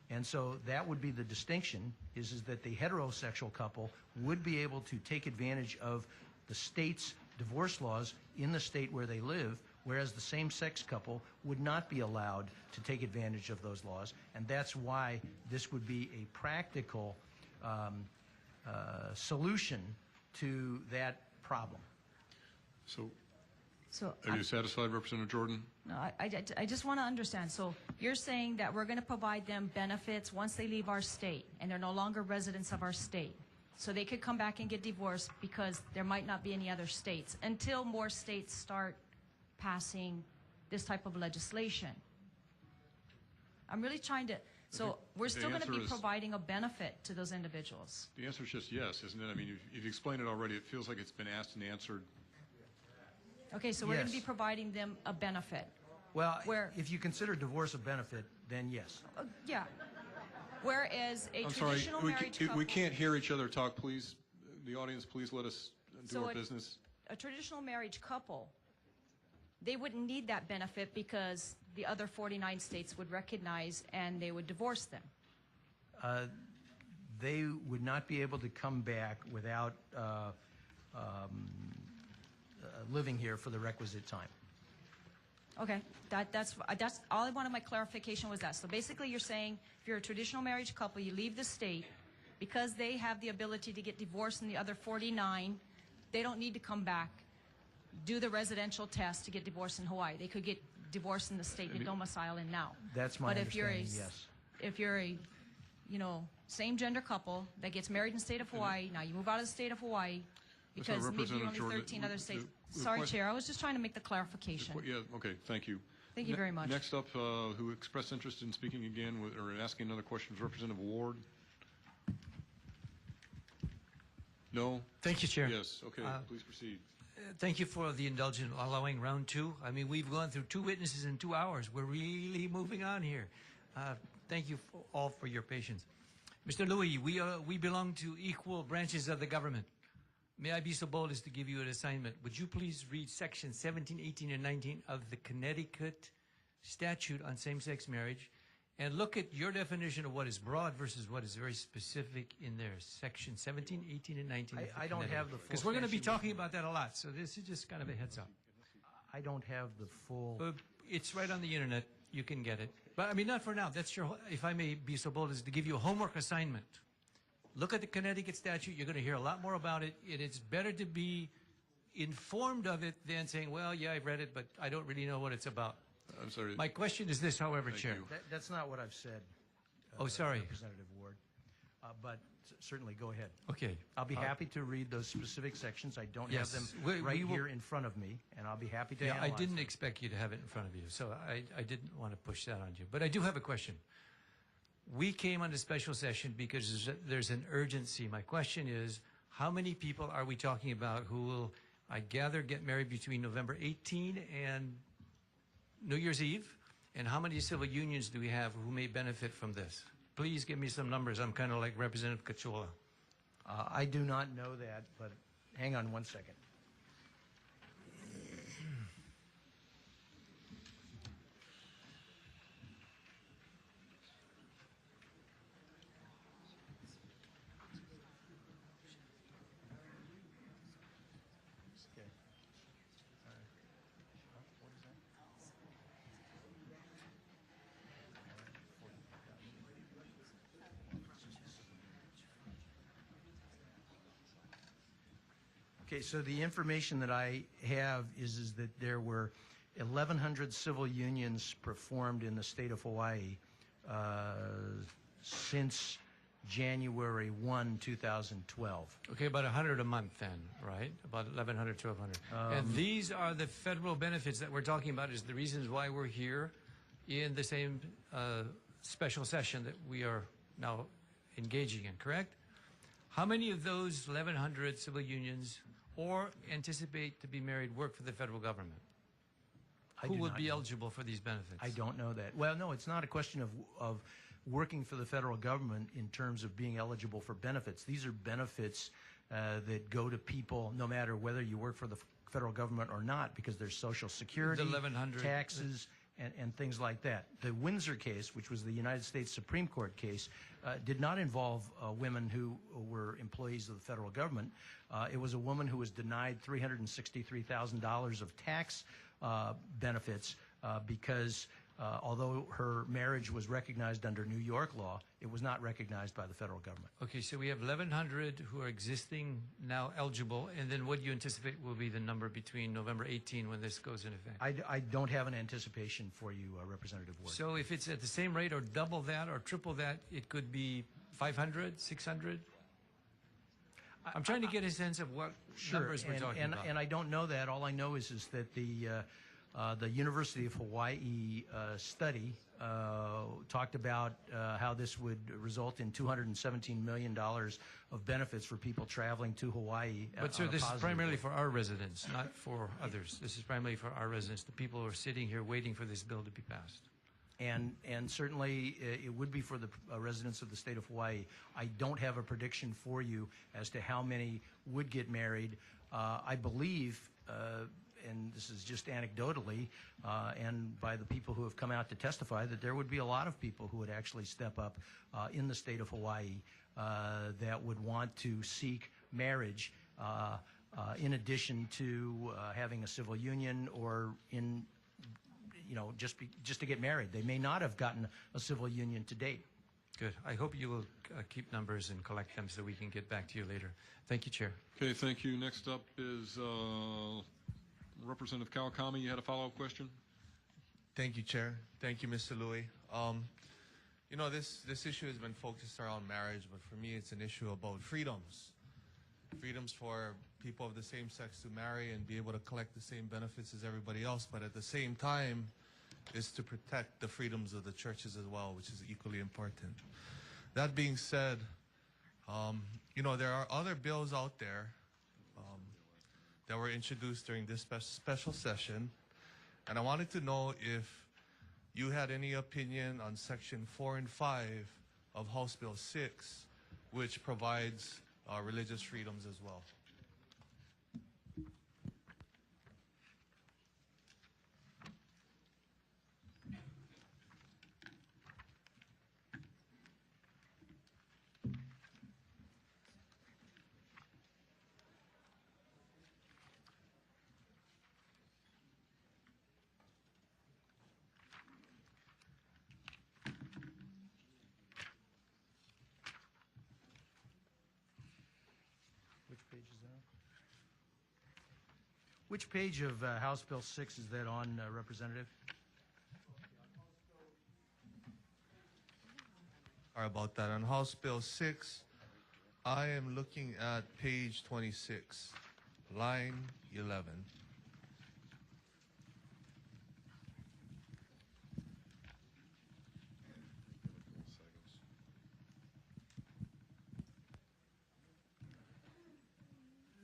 And so that would be the distinction, is that the heterosexual couple would be able to take advantage of the state's divorce laws in the state where they live, whereas the same-sex couple would not be allowed to take advantage of those laws. And that's why this would be a practical solution to that problem. So are you satisfied, Representative Jordan? No, I just want to understand. So you're saying that we're going to provide them benefits once they leave our state and they're no longer residents of our state. So they could come back and get divorced because there might not be any other states until more states start passing this type of legislation. I'm really trying to, so we're still going to be providing a benefit to those individuals. The answer is just yes, isn't it? I mean, you've explained it already. It feels like it's been asked and answered. Okay, so we're going to be providing them a benefit. Well, if you consider divorce a benefit, then yes. Yeah. Whereas a traditional marriage couple... we can't hear each other talk, please. The audience, please let us do our business. A traditional marriage couple they wouldn't need that benefit because the other 49 states would recognize and they would divorce them. They would not be able to come back without living here for the requisite time. Okay, that's all I wanted. My clarification was that. So basically you're saying if you're a traditional marriage couple, you leave the state because they have the ability to get divorced in the other 49, they don't need to come back, do the residential test to get divorced in Hawaii. They could get divorced in the state you domicile in now. That's my understanding, yes. If you're a, same gender couple that gets married in the state of Hawaii, now you move out of the state of Hawaii because maybe you're only 13 other states. Sorry, Chair, I was just trying to make the clarification. Yeah, okay, thank you. Thank you very much. Next up, who expressed interest in speaking again or asking another question is Representative Ward. No? Thank you, Chair. Yes, okay, please proceed. Thank you for the indulgence allowing round two. I mean, we've gone through 2 witnesses in 2 hours. We're really moving on here. Thank you all for your patience. Mr. Louie, we belong to equal branches of the government. May I be so bold as to give you an assignment? Would you please read Section 17, 18, and 19 of the Connecticut statute on same-sex marriage and look at your definition of what is broad versus what is very specific in there. Section 17, 18, and 19. I don't have the full because we're going to be statute. talking about that a lot, so this is just kind of a heads up. I don't have the full. It's right on the internet. You can get it. But I mean, not for now. That's your, if I may be so bold as to give you a homework assignment. Look at the Connecticut statute. You're going to hear a lot more about it. It's better to be informed of it than saying, well, yeah, I've read it, but I don't really know what it's about. I'm sorry. My question is this, however, Thank Chair. you. That's not what I've said. Oh, sorry. Representative Ward. But certainly, go ahead. Okay. I'll be happy to read those specific sections. I don't Yes. have them We right will- here in front of me, and I'll be happy to Yeah, I analyze didn't them. expect you to have it in front of you, so I didn't want to push that on you. But I do have a question. We came on a special session because there's an urgency. My question is, how many people are we talking about who will, I gather, get married between November 18 and New Year's Eve? And how many civil unions do we have who may benefit from this? Please give me some numbers. I'm kind of like Representative Cachola. I do not know that, but hang on one second. Okay, so the information that I have is that there were 1,100 civil unions performed in the state of Hawaii since January 1, 2012. Okay, about 100 a month then, right? About 1,100, 1,200. And these are the federal benefits that we're talking about is the reasons why we're here in the same special session that we are now engaging in, correct? How many of those 1,100 civil unions or anticipate to be married work for the federal government? Who would be eligible for these benefits? I don't know that. Well, no, it's not a question of working for the federal government in terms of being eligible for benefits. These are benefits that go to people no matter whether you work for the federal government or not, because there's Social Security, The 1,100 taxes, and things like that. The Windsor case, which was the United States Supreme Court case, did not involve women who were employees of the federal government. It was a woman who was denied $363,000 of tax benefits because although her marriage was recognized under New York law, it was not recognized by the federal government. Okay, so we have 1,100 who are existing now eligible, and then what do you anticipate will be the number between November 18 when this goes into effect? I don't have an anticipation for you, Representative Ward. So if it's at the same rate or double that or triple that, it could be 500, 600? I'm trying to get a sense of what numbers we're talking about. And I don't know that. All I know is that the University of Hawaii study talked about how this would result in $217 million of benefits for people traveling to Hawaii. But sir, this is primarily for our residents, not for others. This is primarily for our residents, the people who are sitting here waiting for this bill to be passed. And certainly it would be for the residents of the state of Hawaii. I don't have a prediction for you as to how many would get married. I believe, and this is just anecdotally, and by the people who have come out to testify, that there would be a lot of people who would actually step up in the state of Hawaii that would want to seek marriage in addition to having a civil union or in, just to get married. They may not have gotten a civil union to date. Good. I hope you will keep numbers and collect them so we can get back to you later. Thank you, Chair. Okay, thank you. Next up is Representative Kawakami. You had a follow-up question? Thank you, Chair. Thank you, Mr. Louie. This issue has been focused around marriage, but for me, it's an issue about freedoms. Freedoms for people of the same sex to marry and be able to collect the same benefits as everybody else, but at the same time, is to protect the freedoms of the churches as well, which is equally important. That being said, there are other bills out there that were introduced during this special session, and I wanted to know if you had any opinion on Section 4 and 5 of House Bill 6, which provides religious freedoms as well. Which page is that on? Which page of House Bill 6 is that on, Representative? Sorry about that. On House Bill 6, I am looking at page 26, line 11.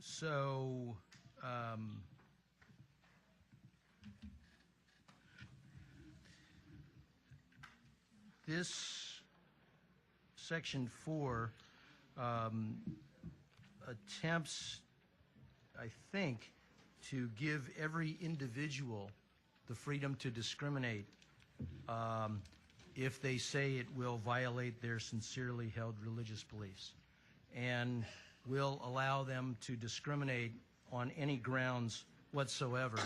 So, this Section 4 attempts, I think, to give every individual the freedom to discriminate if they say it will violate their sincerely held religious beliefs, and will allow them to discriminate on any grounds whatsoever,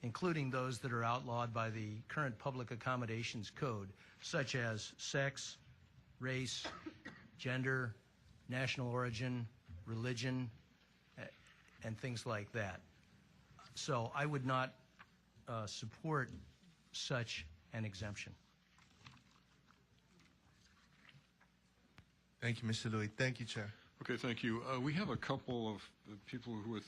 including those that are outlawed by the current Public Accommodations Code, such as sex, race, gender, national origin, religion, and things like that. So I would not support such an exemption. Thank you, Mr. Louie. Thank you, Chair. Okay, thank you. We have a couple of people with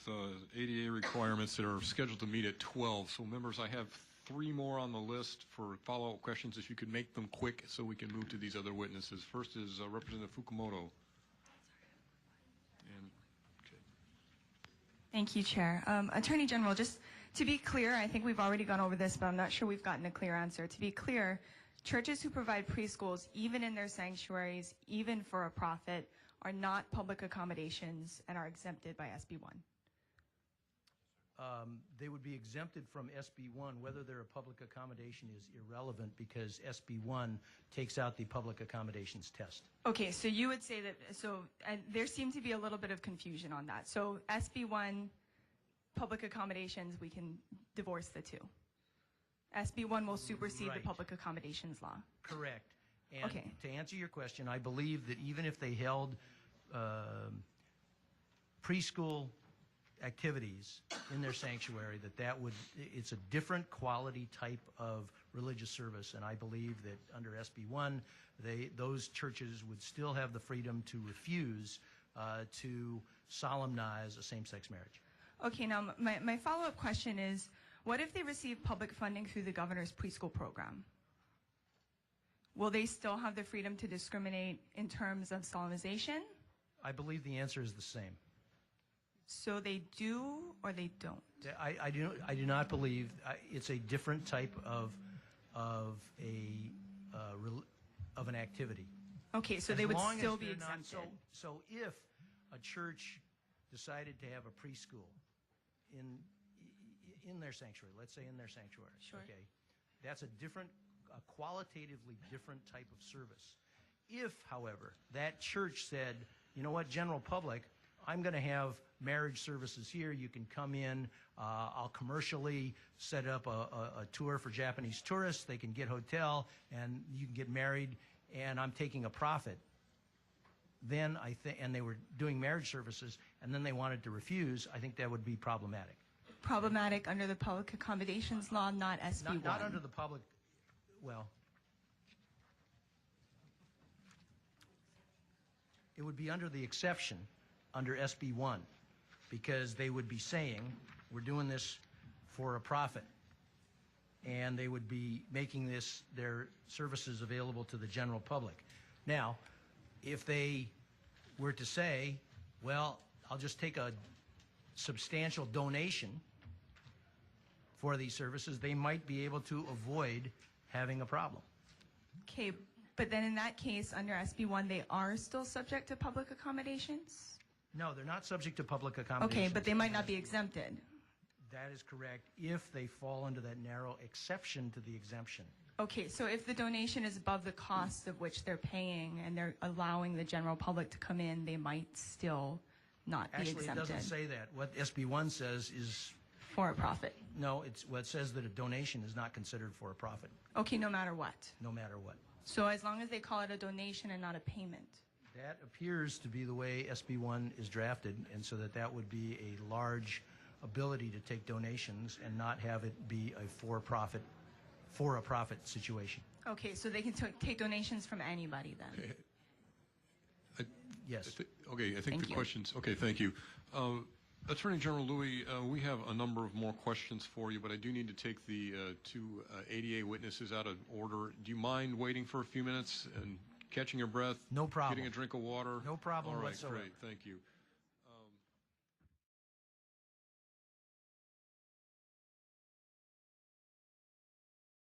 ADA requirements that are scheduled to meet at 12. So, members, I have 3 more on the list for follow-up questions. If you could make them quick so we can move to these other witnesses. First is Representative Fukumoto. Thank you, Chair. Attorney General, just to be clear, I think we've already gone over this, but I'm not sure we've gotten a clear answer. To be clear, churches who provide preschools, even in their sanctuaries, even for a profit, are not public accommodations and are exempted by SB 1. They would be exempted from SB 1. Whether they're a public accommodation is irrelevant because SB 1 takes out the public accommodations test. Okay, so you would say that, there seemed to be a little bit of confusion on that. So SB 1, public accommodations, we can divorce the two. SB 1 will supersede the public accommodations law. Correct. And to answer your question, I believe that even if they held preschool activities in their sanctuary, it's a different quality type of religious service, and I believe that under SB 1, those churches would still have the freedom to refuse to solemnize a same-sex marriage. Okay, now my follow-up question is, what if they receive public funding through the governor's preschool program? Will they still have the freedom to discriminate in terms of solemnization? I believe the answer is the same. So they do or they don't? I do not believe it's a different type of an activity. Okay, so they would still be exempted. So if a church decided to have a preschool in their sanctuary, let's say in their sanctuary. Sure. Okay, that's a qualitatively different type of service. If, however, that church said, you know what, general public, I'm going to have marriage services here. You can come in. I'll commercially set up a tour for Japanese tourists. They can get hotel, and you can get married, and I'm taking a profit. Then and they were doing marriage services, and then they wanted to refuse. I think that would be problematic. Problematic under the public accommodations law, not SB1. Not under the public. Well, it would be under the exception under SB1, because they would be saying, we're doing this for a profit, and they would be making their services available to the general public. Now, if they were to say, well, I'll just take a substantial donation for these services, they might be able to avoid having a problem. Okay, but then in that case, under SB1, they are still subject to public accommodations? No, they're not subject to public accommodations. Okay, but they might not be exempted. That is correct, if they fall under that narrow exception to the exemption. Okay, so if the donation is above the cost of which they're paying and they're allowing the general public to come in, they might still not be Actually, exempted. it doesn't say that. What SB1 says is... For a profit. No, it says that a donation is not considered for a profit. Okay, no matter what. No matter what. So as long as they call it a donation and not a payment. That appears to be the way SB1 is drafted, and so that would be a large ability to take donations and not have it be a for-a-profit situation. Okay, so they can take donations from anybody then? Yes. Okay, I think Thank the you. questions. Okay, thank you. Attorney General Louie, we have a number of more questions for you, but I do need to take the two ADA witnesses out of order. Do you mind waiting for a few minutes and catching your breath? No problem. Getting a drink of water? No problem All right, whatsoever. great, thank you.